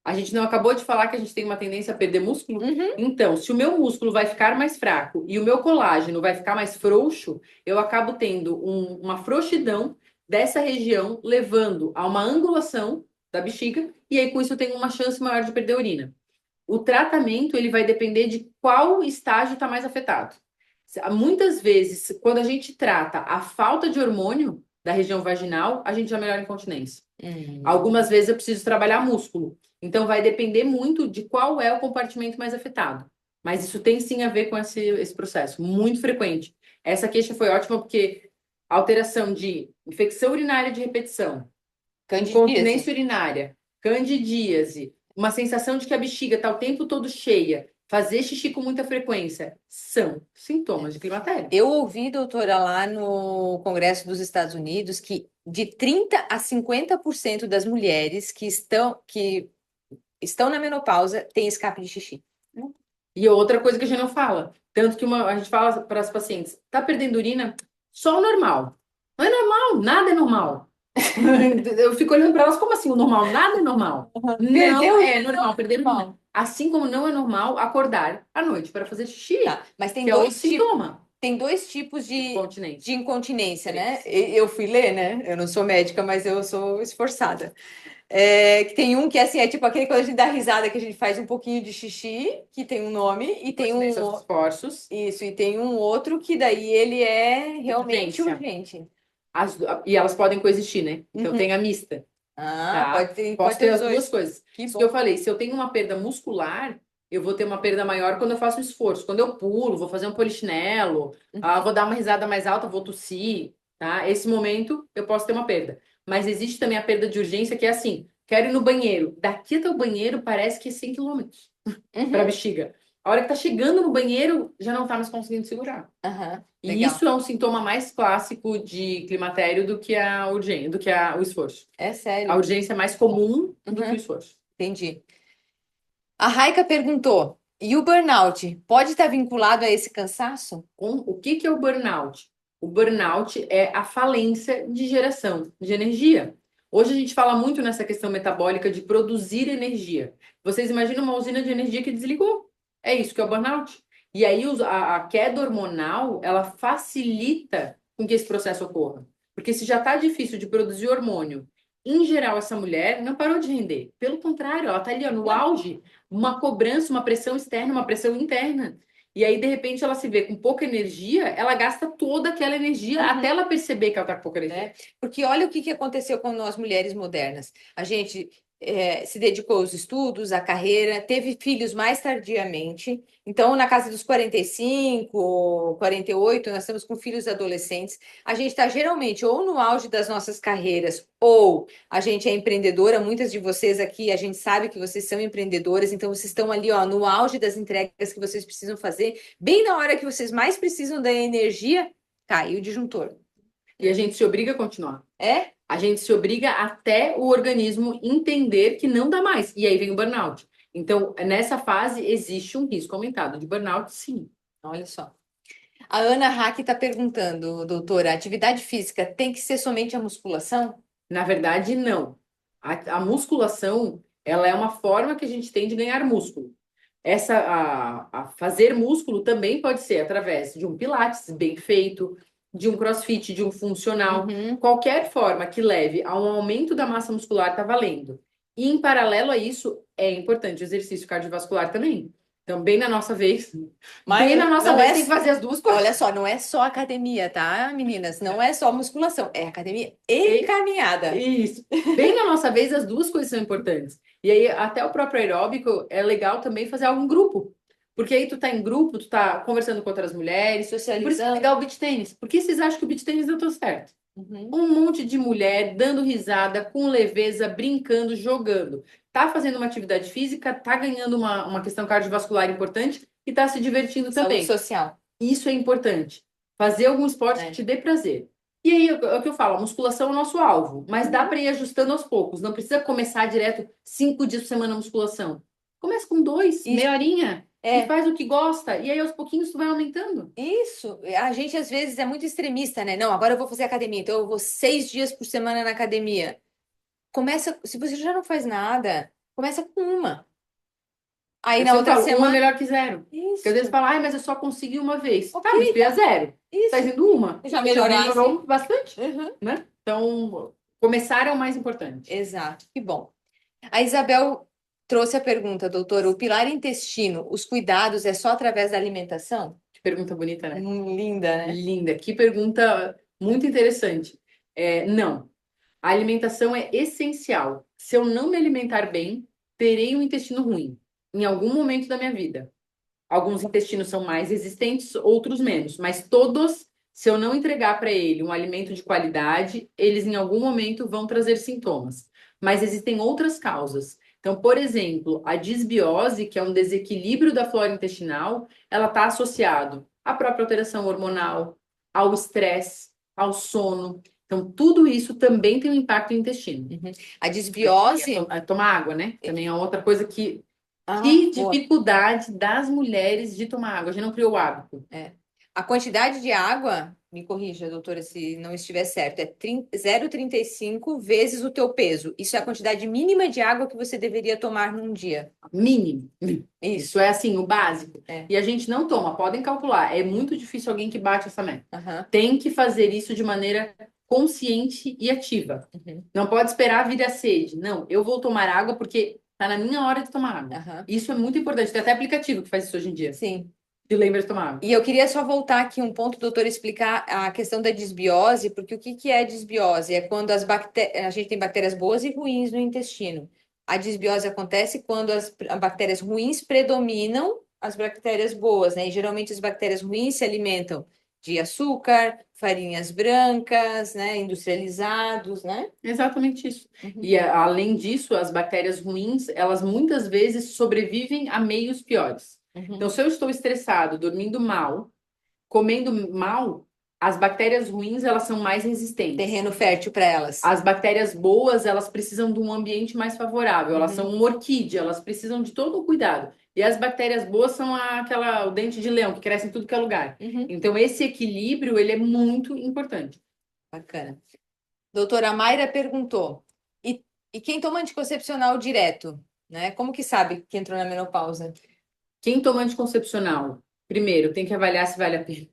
[SPEAKER 2] A gente não acabou de falar que a gente tem uma tendência a perder músculo?
[SPEAKER 1] Uhum.
[SPEAKER 2] Então, se o meu músculo vai ficar mais fraco e o meu colágeno vai ficar mais frouxo, eu acabo tendo uma frouxidão dessa região, levando a uma angulação da bexiga, e aí com isso eu tenho uma chance maior de perder urina. O tratamento, ele vai depender de qual estágio está mais afetado. Muitas vezes, quando a gente trata a falta de hormônio da região vaginal, a gente já melhora a incontinência. Algumas vezes eu preciso trabalhar músculo. Então, vai depender muito de qual é o compartimento mais afetado. Mas isso tem sim a ver com esse processo, muito frequente. Essa queixa foi ótima porque alteração de infecção urinária de repetição, incontinência urinária, candidíase, uma sensação de que a bexiga está o tempo todo cheia, fazer xixi com muita frequência, são sintomas de climatério.
[SPEAKER 1] Eu ouvi, doutora, lá no Congresso dos Estados Unidos, que de 30 a 50% das mulheres que estão na menopausa têm escape de xixi.
[SPEAKER 2] E outra coisa que a gente não fala, tanto que a gente fala para as pacientes, tá perdendo urina? Só o normal. Não é normal, nada é normal. Eu fico olhando para elas, como assim o normal? Nada é normal. Não é normal perder urina. Assim como não é normal acordar à noite para fazer xixi.
[SPEAKER 1] Tá, mas tem
[SPEAKER 2] que é outro sintoma.
[SPEAKER 1] Tem dois tipos de
[SPEAKER 2] Incontinência.
[SPEAKER 1] incontinência, né? Eu fui ler, né? Eu não sou médica, mas eu sou esforçada. Que tem um que assim, é tipo aquele quando a gente dá risada que a gente faz um pouquinho de xixi, que tem um nome, e tem um
[SPEAKER 2] esforços.
[SPEAKER 1] Isso, e tem um outro que daí ele é realmente urgente.
[SPEAKER 2] E elas podem coexistir, né? Então tem a mista.
[SPEAKER 1] Tá?
[SPEAKER 2] Posso ter as duas coisas. Isso que eu falei, se eu tenho uma perda muscular, eu vou ter uma perda maior quando eu faço um esforço. Quando eu pulo, vou fazer um polichinelo, vou dar uma risada mais alta, vou tossir, tá? Esse momento eu posso ter uma perda. Mas existe também a perda de urgência, que é assim, quero ir no banheiro. Daqui até o banheiro parece que é 100 quilômetros para a bexiga. A hora que tá chegando no banheiro, já não tá mais conseguindo segurar. E isso é um sintoma mais clássico de climatério do que a urgência, do que o esforço.
[SPEAKER 1] É sério.
[SPEAKER 2] A urgência é mais comum do que o esforço.
[SPEAKER 1] Entendi. A Raika perguntou: e o burnout pode estar vinculado a esse cansaço?
[SPEAKER 2] O que é o burnout? O burnout é a falência de geração de energia. Hoje a gente fala muito nessa questão metabólica de produzir energia. Vocês imaginam uma usina de energia que desligou? É isso que é o burnout. E aí a queda hormonal, ela facilita com que esse processo ocorra. Porque se já está difícil de produzir hormônio, em geral essa mulher não parou de render. Pelo contrário, ela está ali no auge, uma cobrança, uma pressão externa, uma pressão interna. E aí, de repente, ela se vê com pouca energia, ela gasta toda aquela energia até ela perceber que ela está com pouca energia.
[SPEAKER 1] Porque olha o que aconteceu com nós mulheres modernas. A gente se dedicou aos estudos, à carreira, teve filhos mais tardiamente. Então, na casa dos 45, 48, nós estamos com filhos adolescentes. A gente está geralmente ou no auge das nossas carreiras, ou a gente é empreendedora. Muitas de vocês aqui, a gente sabe que vocês são empreendedoras, então vocês estão ali, ó, no auge das entregas que vocês precisam fazer. Bem na hora que vocês mais precisam da energia, cai o disjuntor.
[SPEAKER 2] E a gente se obriga a continuar.
[SPEAKER 1] É?
[SPEAKER 2] A gente se obriga até o organismo entender que não dá mais. E aí vem o burnout. Então, nessa fase, existe um risco aumentado de burnout, sim.
[SPEAKER 1] Olha só. A Ana Hack está perguntando, doutora, a atividade física tem que ser somente a musculação?
[SPEAKER 2] Na verdade, não. A musculação, ela é uma forma que a gente tem de ganhar músculo. A fazer músculo também pode ser através de um pilates bem feito, de um crossfit, de um funcional. Qualquer forma que leve a um aumento da massa muscular está valendo. E, em paralelo a isso, é importante o exercício cardiovascular também. Então, bem na nossa vez. Bem na nossa vez, tem que fazer as duas coisas.
[SPEAKER 1] Olha só, não é só academia, tá, meninas? Não é só musculação, é academia e caminhada.
[SPEAKER 2] Isso. Bem na nossa vez, as duas coisas são importantes. E aí, até o próprio aeróbico, é legal também fazer algo em grupo. Porque aí tu tá em grupo, tu tá conversando com outras mulheres. Por isso que é
[SPEAKER 1] Socializando.
[SPEAKER 2] legal o beach tênis. Por que vocês acham que o beach tênis deu tão certo?
[SPEAKER 1] Uhum.
[SPEAKER 2] Um monte de mulher dando risada, com leveza, brincando, jogando. Tá fazendo uma atividade física, tá ganhando uma questão cardiovascular importante e tá se divertindo
[SPEAKER 1] Saúde
[SPEAKER 2] também.
[SPEAKER 1] social.
[SPEAKER 2] Isso é importante. Fazer algum esporte que te dê prazer. E aí, é o que eu falo, a musculação é o nosso alvo, mas dá para ir ajustando aos poucos. Não precisa começar direto 5 dias por semana a musculação. Começa com 2,
[SPEAKER 1] Isso.
[SPEAKER 2] meia horinha, e
[SPEAKER 1] É.
[SPEAKER 2] faz o que gosta. E aí, aos pouquinhos, tu vai aumentando.
[SPEAKER 1] Isso, a gente às vezes é muito extremista, né? Não, agora eu vou fazer academia, então eu vou 6 dias por semana na academia. Começa, se você já não faz nada, começa com uma. Aí
[SPEAKER 2] Eu
[SPEAKER 1] na
[SPEAKER 2] sempre
[SPEAKER 1] outra
[SPEAKER 2] falo, um é
[SPEAKER 1] semana.
[SPEAKER 2] melhor que zero. Porque às vezes
[SPEAKER 1] Isso,
[SPEAKER 2] fala, ai, mas eu só consegui uma vez.
[SPEAKER 1] ok,
[SPEAKER 2] Tá, mas tu ia zero.
[SPEAKER 1] isso.
[SPEAKER 2] Tá indo uma.
[SPEAKER 1] Já
[SPEAKER 2] Já
[SPEAKER 1] melhorasse.
[SPEAKER 2] melhorou bastante,
[SPEAKER 1] Uhum.
[SPEAKER 2] né? Então, começar é o mais importante.
[SPEAKER 1] Exato, que bom. A Isabel trouxe a pergunta, doutora, o pilar intestino, os cuidados é só através da alimentação?
[SPEAKER 2] Que pergunta bonita, né?
[SPEAKER 1] Linda, né?
[SPEAKER 2] Linda. Que pergunta muito interessante. Não. A alimentação é essencial. Se eu não me alimentar bem, terei um intestino ruim em algum momento da minha vida. Alguns intestinos são mais resistentes, outros menos, mas todos, se eu não entregar para ele um alimento de qualidade, eles em algum momento vão trazer sintomas. Mas existem outras causas. Então, por exemplo, a disbiose, que é um desequilíbrio da flora intestinal, ela está associado à própria alteração hormonal, ao estresse, ao sono. Então, tudo isso também tem um impacto no intestino.
[SPEAKER 1] A desbiose.
[SPEAKER 2] Tomar água, né? Também é outra coisa que
[SPEAKER 1] Ah,
[SPEAKER 2] que
[SPEAKER 1] boa.
[SPEAKER 2] dificuldade das mulheres de tomar água. A gente não criou o hábito.
[SPEAKER 1] A quantidade de água, me corrija, doutora, se não estiver certo, é 0,35 vezes o teu peso. Isso é a quantidade mínima de água que você deveria tomar num dia.
[SPEAKER 2] Mínimo.
[SPEAKER 1] Isso.
[SPEAKER 2] Isso é assim, o básico.
[SPEAKER 1] É.
[SPEAKER 2] E a gente não toma, podem calcular. É muito difícil alguém que bate essa meta.
[SPEAKER 1] Aham.
[SPEAKER 2] Tem que fazer isso de maneira consciente e ativa.
[SPEAKER 1] Uhum.
[SPEAKER 2] Não pode esperar vir a sede. Não, eu vou tomar água porque tá na minha hora de tomar água.
[SPEAKER 1] Aham.
[SPEAKER 2] Isso é muito importante. Tem até aplicativo que faz isso hoje em dia.
[SPEAKER 1] Sim.
[SPEAKER 2] Te lembra de tomar água.
[SPEAKER 1] E eu queria só voltar aqui um ponto, doutor, explicar a questão da disbiose, porque o que que é disbiose? É quando a gente tem bactérias boas e ruins no intestino. A disbiose acontece quando as bactérias ruins predominam as bactérias boas, né? E geralmente as bactérias ruins se alimentam de açúcar, farinhas brancas, né? Industrializados, né?
[SPEAKER 2] Exatamente isso.
[SPEAKER 1] Uhum.
[SPEAKER 2] E além disso, as bactérias ruins, elas muitas vezes sobrevivem a meios piores.
[SPEAKER 1] Uhum.
[SPEAKER 2] Então, se eu estou estressado, dormindo mal, comendo mal, as bactérias ruins, elas são mais resistentes.
[SPEAKER 1] Terreno fértil para elas.
[SPEAKER 2] As bactérias boas, elas precisam de um ambiente mais favorável. Elas são uma orquídea, elas precisam de todo o cuidado. E as bactérias boas são o dente de leão, que cresce em tudo que é lugar.
[SPEAKER 1] Uhum.
[SPEAKER 2] Então, esse equilíbrio, ele é muito importante.
[SPEAKER 1] Bacana. Doutora Mayra perguntou: e quem toma anticoncepcional direto, né? Como que sabe que entrou na menopausa?
[SPEAKER 2] Quem toma anticoncepcional, primeiro, tem que avaliar se vale a pena.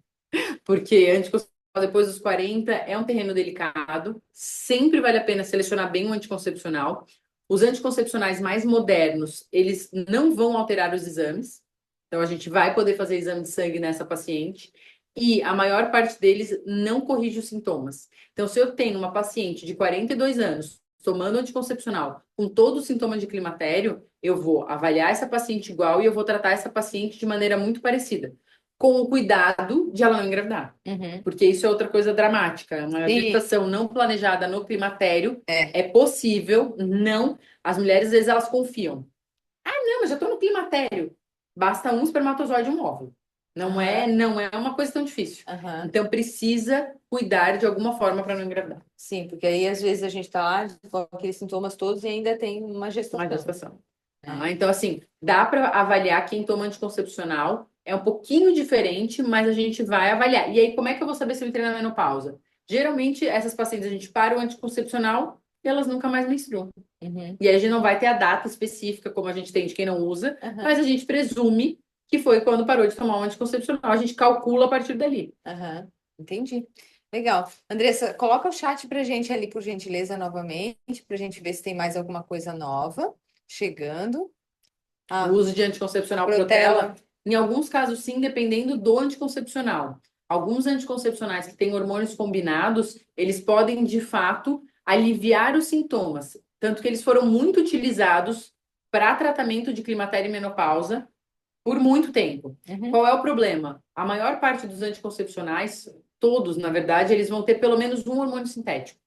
[SPEAKER 2] Porque anticoncepcional depois dos 40 é um terreno delicado. Sempre vale a pena selecionar bem o anticoncepcional. Os anticoncepcionais mais modernos, eles não vão alterar os exames. Então, a gente vai poder fazer exame de sangue nessa paciente. E a maior parte deles não corrige os sintomas. Então, se eu tenho uma paciente de 42 anos tomando anticoncepcional com todo o sintoma de climatério, eu vou avaliar essa paciente igual e eu vou tratar essa paciente de maneira muito parecida, com o cuidado de ela não engravidar.
[SPEAKER 1] Uhum.
[SPEAKER 2] Porque isso é outra coisa dramática. Uma
[SPEAKER 1] Sim.
[SPEAKER 2] gestação não planejada no climatério
[SPEAKER 1] É.
[SPEAKER 2] é possível, não. As mulheres, às vezes, elas confiam. Ah, não, mas já estou no climatério. Basta um espermatozoide e um óvulo. Não é uma coisa tão difícil.
[SPEAKER 1] Aham.
[SPEAKER 2] Então, precisa cuidar de alguma forma para não engravidar.
[SPEAKER 1] Sim, porque aí às vezes a gente tá lá com aqueles sintomas todos e ainda tem uma gestação.
[SPEAKER 2] Uma gestação. Então, assim, dá para avaliar quem toma anticoncepcional. É um pouquinho diferente, mas a gente vai avaliar. E aí, como é que eu vou saber se eu entrei na menopausa? Geralmente, essas pacientes, a gente para o anticoncepcional e elas nunca mais menstruam.
[SPEAKER 1] Uhum.
[SPEAKER 2] E aí, a gente não vai ter a data específica, como a gente tem de quem não usa,
[SPEAKER 1] Aham.
[SPEAKER 2] mas a gente presume que foi quando parou de tomar o anticoncepcional. A gente calcula a partir dali.
[SPEAKER 1] Aham. Entendi. Legal. Andressa, coloca o chat pra gente ali, por gentileza, novamente, pra gente ver se tem mais alguma coisa nova chegando.
[SPEAKER 2] O uso de anticoncepcional
[SPEAKER 1] Protela.
[SPEAKER 2] em alguns casos, sim, dependendo do anticoncepcional. Alguns anticoncepcionais que têm hormônios combinados, eles podem, de fato, aliviar os sintomas. Tanto que eles foram muito utilizados para tratamento de climatério e menopausa, por muito tempo.
[SPEAKER 1] Uhum.
[SPEAKER 2] Qual é o problema? A maior parte dos anticoncepcionais, todos, na verdade, eles vão ter pelo menos um hormônio sintético.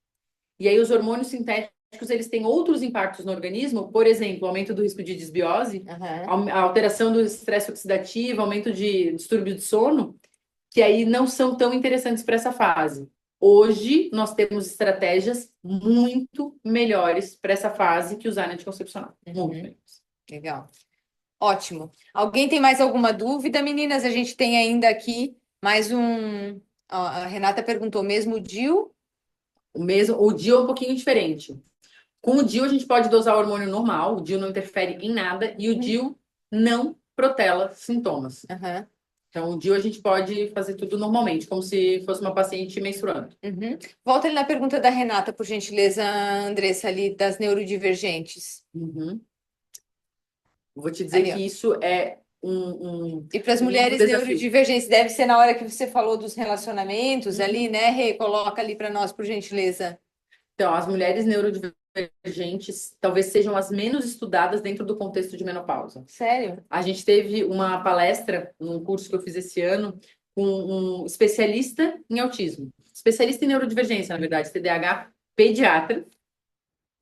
[SPEAKER 2] E aí os hormônios sintéticos, eles têm outros impactos no organismo, por exemplo, aumento do risco de desbiose, a alteração do estresse oxidativo, aumento de distúrbio de sono, que aí não são tão interessantes para essa fase. Hoje, nós temos estratégias muito melhores para essa fase que usar anticoncepcional. Muito melhores.
[SPEAKER 1] Legal. Ótimo. Alguém tem mais alguma dúvida, meninas? A gente tem ainda aqui mais um. Ó, a Renata perguntou mesmo o DIU?
[SPEAKER 2] O DIU é um pouquinho diferente. Com o DIU, a gente pode dosar o hormônio normal, o DIU não interfere em nada e o DIU não protela sintomas.
[SPEAKER 1] Uhum.
[SPEAKER 2] Então, o DIU a gente pode fazer tudo normalmente, como se fosse uma paciente menstruando.
[SPEAKER 1] Uhum. Volta ali na pergunta da Renata, por gentileza, Andressa, ali das neurodivergentes.
[SPEAKER 2] Uhum. Vou te dizer
[SPEAKER 1] Ali, ó.
[SPEAKER 2] que isso é um
[SPEAKER 1] E para as
[SPEAKER 2] lindo
[SPEAKER 1] mulheres
[SPEAKER 2] desafio.
[SPEAKER 1] neurodivergentes, deve ser na hora que você falou dos relacionamentos ali, né, Rê? Coloca ali para nós, por gentileza.
[SPEAKER 2] Então, as mulheres neurodivergentes talvez sejam as menos estudadas dentro do contexto de menopausa.
[SPEAKER 1] Sério?
[SPEAKER 2] A gente teve uma palestra num curso que eu fiz esse ano com um especialista em autismo, especialista em neurodivergência, na verdade, TDAH, pediatra,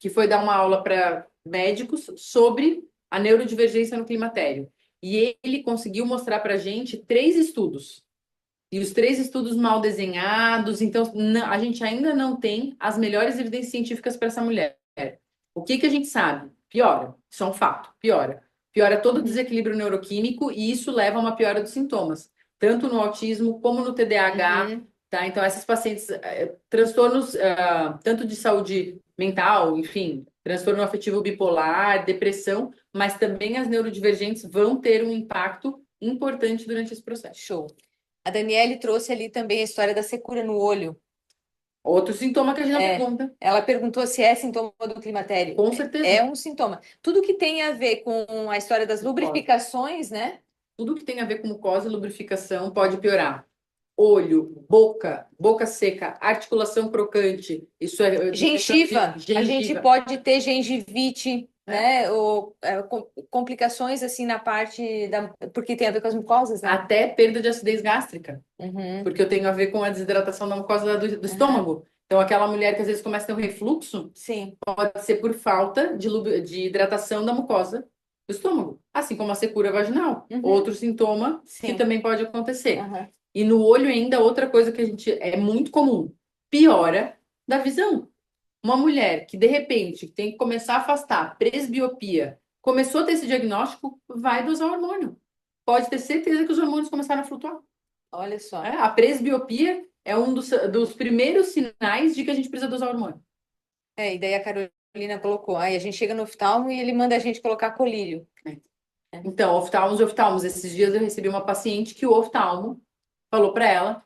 [SPEAKER 2] que foi dar uma aula para médicos sobre a neurodivergência no climatério. E ele conseguiu mostrar para a gente 3 estudos. E os 3 estudos mal desenhados, então a gente ainda não tem as melhores evidências científicas para essa mulher. O que a gente sabe? Piora, isso é um fato, piora. Piora todo o desequilíbrio neuroquímico e isso leva a uma piora dos sintomas, tanto no autismo como no TDAH, tá? Então, essas pacientes, transtornos, tanto de saúde mental, enfim, transtorno afetivo bipolar, depressão, mas também as neurodivergentes vão ter um impacto importante durante esse processo.
[SPEAKER 1] Show. A Daniele trouxe ali também a história da secura no olho.
[SPEAKER 2] Outro sintoma que a gente não pergunta.
[SPEAKER 1] Ela perguntou se é sintoma do climatério.
[SPEAKER 2] Com certeza.
[SPEAKER 1] É um sintoma. Tudo que tem a ver com a história das lubrificações, né?
[SPEAKER 2] Tudo que tem a ver com mucosa e lubrificação pode piorar. Olho, boca seca, articulação crocante, isso é...
[SPEAKER 1] Gengiva. A gente pode ter gengivite, né? Ou complicações assim na parte da... Porque tem a ver com as mucosas, né?
[SPEAKER 2] Até perda de acidez gástrica.
[SPEAKER 1] Uhum.
[SPEAKER 2] Porque eu tenho a ver com a desidratação da mucosa do estômago. Então, aquela mulher que às vezes começa a ter um refluxo,
[SPEAKER 1] Sim.
[SPEAKER 2] pode ser por falta de hidratação da mucosa do estômago. Assim como a secura vaginal. Outro sintoma que também pode acontecer. E no olho ainda, outra coisa que a gente é muito comum, piora da visão. Uma mulher que de repente tem que começar a afastar, presbiopia, começou a ter esse diagnóstico, vai dosar hormônio. Pode ter certeza que os hormônios começaram a flutuar.
[SPEAKER 1] Olha só.
[SPEAKER 2] A presbiopia é um dos primeiros sinais de que a gente precisa dosar hormônio.
[SPEAKER 1] E daí a Carolina colocou. Aí a gente chega no oftalmo e ele manda a gente colocar colírio.
[SPEAKER 2] Então, oftalmos e oftalmos. Esses dias eu recebi uma paciente que o oftalmo falou para ela: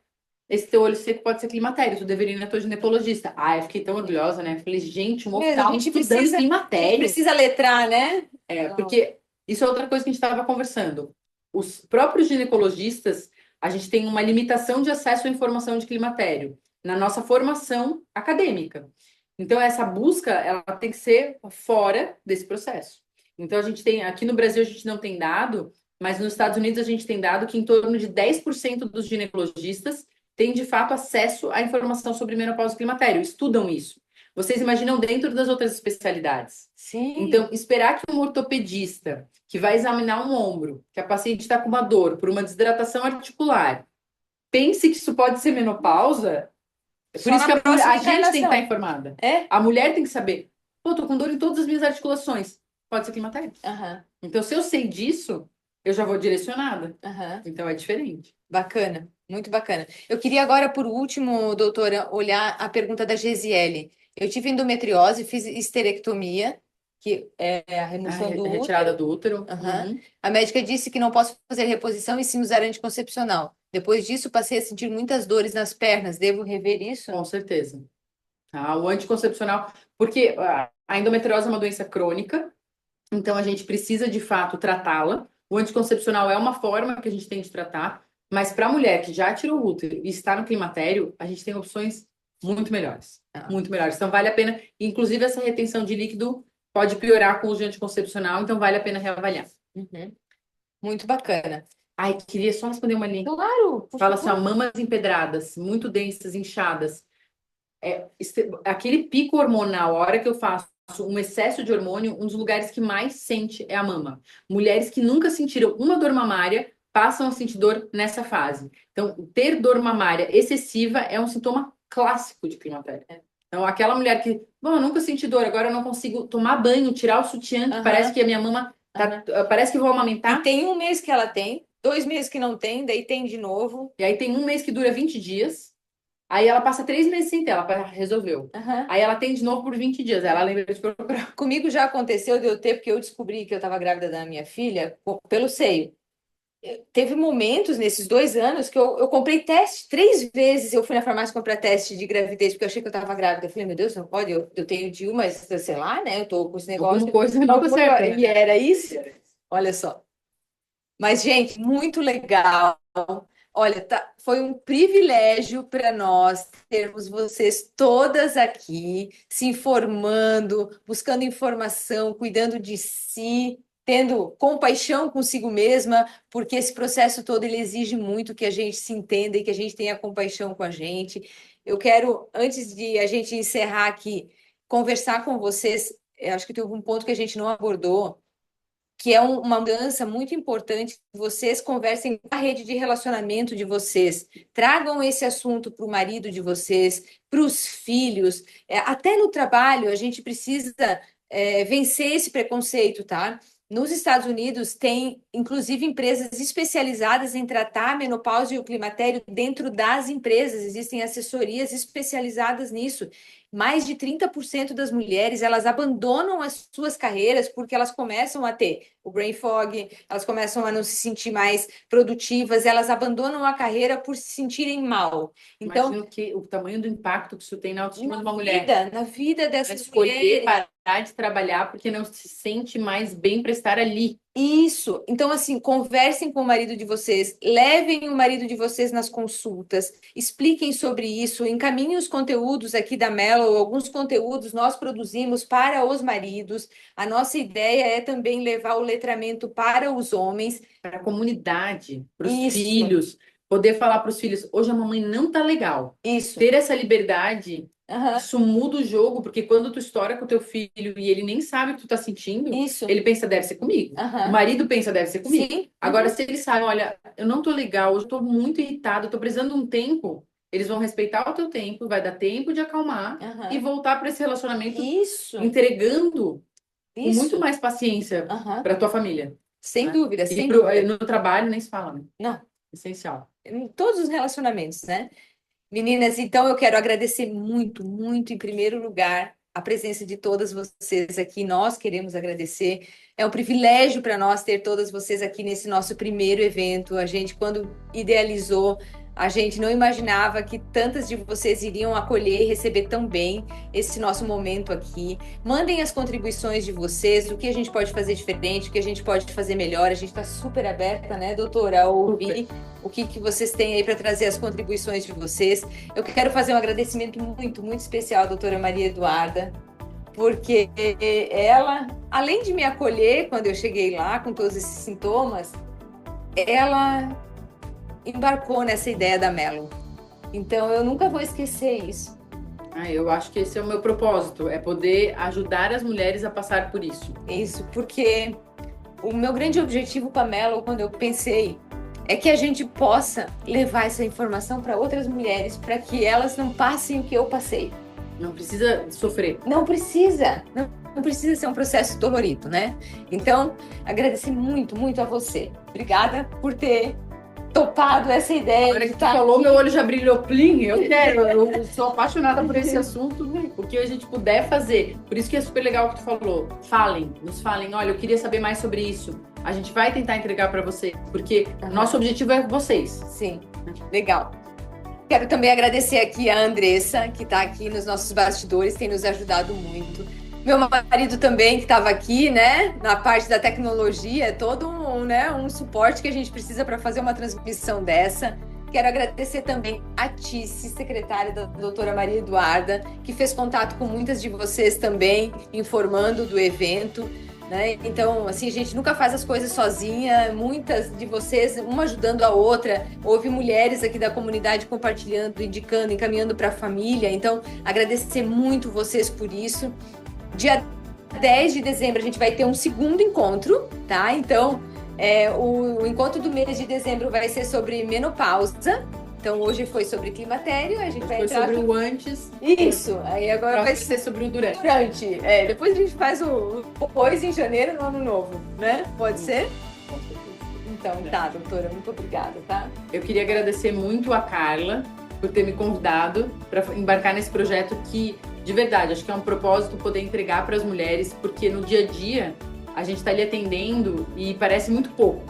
[SPEAKER 2] esse teu olho seco pode ser climatério, tu deveria ir na tua ginecologista. Eu fiquei tão orgulhosa, né? Falei, gente, um oftalmo estudando climatério.
[SPEAKER 1] Precisa letrar, né?
[SPEAKER 2] Porque isso é outra coisa que a gente estava conversando. Os próprios ginecologistas, a gente tem uma limitação de acesso à informação de climatério na nossa formação acadêmica. Então, essa busca, ela tem que ser fora desse processo. Então, a gente tem, aqui no Brasil a gente não tem dado, mas nos Estados Unidos a gente tem dado que em torno de 10% dos ginecologistas têm, de fato, acesso à informação sobre menopausa e climatério, estudam isso. Vocês imaginam dentro das outras especialidades.
[SPEAKER 1] Sim.
[SPEAKER 2] Então, esperar que um ortopedista que vai examinar um ombro, que a paciente está com uma dor por uma desidratação articular, pense que isso pode ser menopausa, por isso que a gente tem que estar informada. A mulher tem que saber, tô com dor em todas as minhas articulações, pode ser climatério. Então, se eu sei disso, eu já vou direcionada. Então, é diferente.
[SPEAKER 1] Bacana, muito bacana. Eu queria agora, por último, doutora, olhar a pergunta da Gesiele. Eu tive endometriose, fiz histerectomia, que é a remoção do útero.
[SPEAKER 2] Retirada do útero.
[SPEAKER 1] A médica disse que não posso fazer reposição e sim usar anticoncepcional. Depois disso, passei a sentir muitas dores nas pernas. Devo rever isso?
[SPEAKER 2] Com certeza. O anticoncepcional, porque a endometriose é uma doença crônica, então a gente precisa de fato tratá-la. O anticoncepcional é uma forma que a gente tem de tratar, mas para a mulher que já tirou o útero e está no climatério, a gente tem opções muito melhores. Muito melhores. Então vale a pena, inclusive essa retenção de líquido pode piorar com o uso de anticoncepcional, então vale a pena reavaliar.
[SPEAKER 1] Muito bacana.
[SPEAKER 2] Ai, queria só responder uma linha.
[SPEAKER 1] Claro, por
[SPEAKER 2] Fala assim,
[SPEAKER 1] favor.
[SPEAKER 2] ó, mamas empedradas, muito densas, inchadas. Aquele pico hormonal, a hora que eu faço um excesso de hormônio, um dos lugares que mais sente é a mama. Mulheres que nunca sentiram uma dor mamária passam a sentir dor nessa fase. Então, ter dor mamária excessiva é um sintoma clássico de climatério. Então, aquela mulher que, bom, eu nunca senti dor, agora eu não consigo tomar banho, tirar o sutiã, que parece que a minha mama parece que vou amamentar.
[SPEAKER 1] E tem um mês que ela tem, 2 meses que não tem, daí tem de novo.
[SPEAKER 2] E aí tem um mês que dura 20 dias. Aí ela passa 3 meses sem ter, ela resolveu. Aí ela tem de novo por 20 dias, ela lembra de procurar.
[SPEAKER 1] Comigo já aconteceu de eu ter, porque eu descobri que eu estava grávida da minha filha pelo seio. Teve momentos nesses 2 anos que eu comprei teste 3 vezes. Eu fui na farmácia comprar teste de gravidez, porque eu achei que eu estava grávida. Eu falei, meu Deus, não pode, eu tenho DIU, mas sei lá, né? Eu tô com esse negócio.
[SPEAKER 2] Alguma coisa não tá certa.
[SPEAKER 1] E era isso. Olha só. Mas, gente, muito legal. Olha, foi um privilégio para nós termos vocês todas aqui, se informando, buscando informação, cuidando de si, tendo compaixão consigo mesma, porque esse processo todo ele exige muito que a gente se entenda e que a gente tenha compaixão com a gente. Eu quero, antes de a gente encerrar aqui, conversar com vocês. Eu acho que teve um ponto que a gente não abordou, que é uma mudança muito importante. Vocês conversem com a rede de relacionamento de vocês, tragam esse assunto para o marido de vocês, para os filhos, até no trabalho a gente precisa vencer esse preconceito, tá? Nos Estados Unidos tem, inclusive, empresas especializadas em tratar a menopausa e o climatério dentro das empresas. Existem assessorias especializadas nisso. Mais de 30% das mulheres, elas abandonam as suas carreiras porque elas começam a ter o brain fog, elas começam a não se sentir mais produtivas, elas abandonam a carreira por se sentirem mal. Então,
[SPEAKER 2] imagina o tamanho do impacto que isso tem na autoestima de uma mulher.
[SPEAKER 1] Na vida dessas
[SPEAKER 2] escolher
[SPEAKER 1] mulheres.
[SPEAKER 2] parar de trabalhar porque não se sente mais bem para estar ali.
[SPEAKER 1] Isso. Então, assim, conversem com o marido de vocês, levem o marido de vocês nas consultas, expliquem sobre isso, encaminhem os conteúdos aqui da Mellow, alguns conteúdos nós produzimos para os maridos. A nossa ideia é também levar o letramento para os homens.
[SPEAKER 2] Para a comunidade, para os filhos. Poder falar para os filhos, hoje a mamãe não tá legal.
[SPEAKER 1] Isso.
[SPEAKER 2] Ter essa liberdade, isso muda o jogo, porque quando tu estoura com o teu filho e ele nem sabe o que tu tá sentindo, ele pensa, deve ser comigo. O marido pensa, deve ser comigo.
[SPEAKER 1] Sim.
[SPEAKER 2] Agora, se eles sabem, olha, eu não tô legal, hoje eu tô muito irritado, eu tô precisando de um tempo, eles vão respeitar o teu tempo, vai dar tempo de acalmar e voltar para esse relacionamento entregando com muito mais paciência para tua família.
[SPEAKER 1] Sem dúvida, sem
[SPEAKER 2] dúvida. No trabalho nem se fala, né?
[SPEAKER 1] Não.
[SPEAKER 2] Essencial.
[SPEAKER 1] Em todos os relacionamentos, né? Meninas, então eu quero agradecer muito, muito, em primeiro lugar, a presença de todas vocês aqui. Nós queremos agradecer. É um privilégio para nós ter todas vocês aqui nesse nosso primeiro evento. A gente, quando idealizou, a gente não imaginava que tantas de vocês iriam acolher e receber tão bem esse nosso momento aqui. Mandem as contribuições de vocês, o que a gente pode fazer diferente, o que a gente pode fazer melhor. A gente está super aberta, né, doutora, a ouvir o que vocês têm aí para trazer as contribuições de vocês. Eu quero fazer um agradecimento muito, muito especial à doutora Maria Eduarda, porque ela, além de me acolher quando eu cheguei lá com todos esses sintomas, ela embarcou nessa ideia da Mellow. Então, eu nunca vou esquecer isso.
[SPEAKER 2] Eu acho que esse é o meu propósito, é poder ajudar as mulheres a passar por isso.
[SPEAKER 1] Isso, porque o meu grande objetivo para a Mellow, quando eu pensei, é que a gente possa levar essa informação para outras mulheres, para que elas não passem o que eu passei.
[SPEAKER 2] Não precisa sofrer.
[SPEAKER 1] Não precisa. Não precisa ser um processo dolorido, né? Então, agradecer muito, muito a você. Obrigada por ter topado essa ideia.
[SPEAKER 2] Agora que tu falou, meu olho já brilhou, plim, eu quero, eu sou apaixonada por esse assunto, o que a gente puder fazer. Por isso que é super legal o que tu falou. Nos falem, olha, eu queria saber mais sobre isso. A gente vai tentar entregar para vocês, porque nosso objetivo é vocês.
[SPEAKER 1] Sim, legal. Quero também agradecer aqui a Andressa, que está aqui nos nossos bastidores, tem nos ajudado muito. Meu marido também, que estava aqui, né, na parte da tecnologia, é todo um suporte que a gente precisa para fazer uma transmissão dessa. Quero agradecer também a Tice, secretária da doutora Maria Eduarda, que fez contato com muitas de vocês também, informando do evento. né? Então, assim, a gente nunca faz as coisas sozinha, muitas de vocês, uma ajudando a outra. Houve mulheres aqui da comunidade compartilhando, indicando, encaminhando para a família. Então, agradecer muito vocês por isso. Dia 10 de dezembro a gente vai ter um segundo encontro, tá? Então, o encontro do mês de dezembro vai ser sobre menopausa. Então, hoje foi sobre climatério, a gente vai
[SPEAKER 2] Foi
[SPEAKER 1] entrar...
[SPEAKER 2] sobre o antes.
[SPEAKER 1] Isso, aí agora vai
[SPEAKER 2] ser sobre o durante.
[SPEAKER 1] Depois a gente faz o depois em janeiro, no ano novo, né? Pode ser? Então, tá, doutora, muito obrigada, tá?
[SPEAKER 2] Eu queria agradecer muito a Carla por ter me convidado para embarcar nesse projeto que, de verdade, acho que é um propósito poder entregar para as mulheres, porque no dia a dia a gente está ali atendendo e parece muito pouco,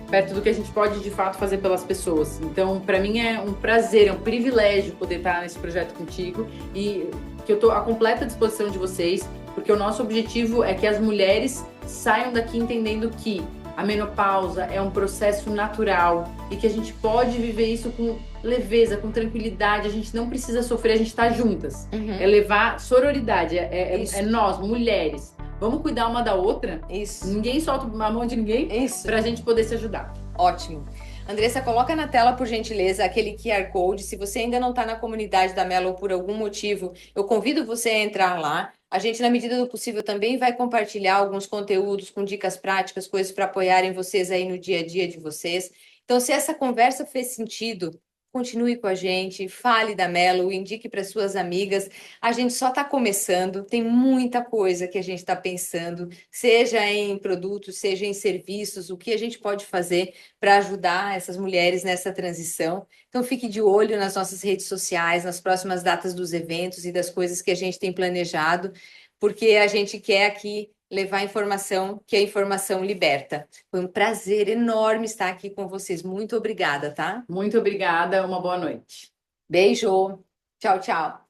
[SPEAKER 2] perto do que a gente pode de fato fazer pelas pessoas. Então, para mim é um prazer, é um privilégio poder estar nesse projeto contigo e que eu estou à completa disposição de vocês, porque o nosso objetivo é que as mulheres saiam daqui entendendo que a menopausa é um processo natural e que a gente pode viver isso com leveza, com tranquilidade, a gente não precisa sofrer, a gente está juntas.
[SPEAKER 1] Uhum.
[SPEAKER 2] É levar sororidade, é nós, mulheres. Vamos cuidar uma da outra?
[SPEAKER 1] Isso.
[SPEAKER 2] Ninguém solta a mão de ninguém.
[SPEAKER 1] Isso.
[SPEAKER 2] Para a gente poder se ajudar.
[SPEAKER 1] Ótimo. Andressa, coloca na tela, por gentileza, aquele QR Code. Se você ainda não está na comunidade da Melo por algum motivo, eu convido você a entrar lá. A gente, na medida do possível, também vai compartilhar alguns conteúdos com dicas práticas, coisas para apoiarem vocês aí no dia a dia de vocês. Então, se essa conversa fez sentido, continue com a gente, fale da Melo, indique para suas amigas. A gente só está começando, tem muita coisa que a gente está pensando, seja em produtos, seja em serviços, o que a gente pode fazer para ajudar essas mulheres nessa transição. Então, fique de olho nas nossas redes sociais, nas próximas datas dos eventos e das coisas que a gente tem planejado, porque a gente quer aqui levar informação, que a informação liberta. Foi um prazer enorme estar aqui com vocês. Muito obrigada, tá?
[SPEAKER 2] Muito obrigada, uma boa noite.
[SPEAKER 1] Beijo. Tchau, tchau.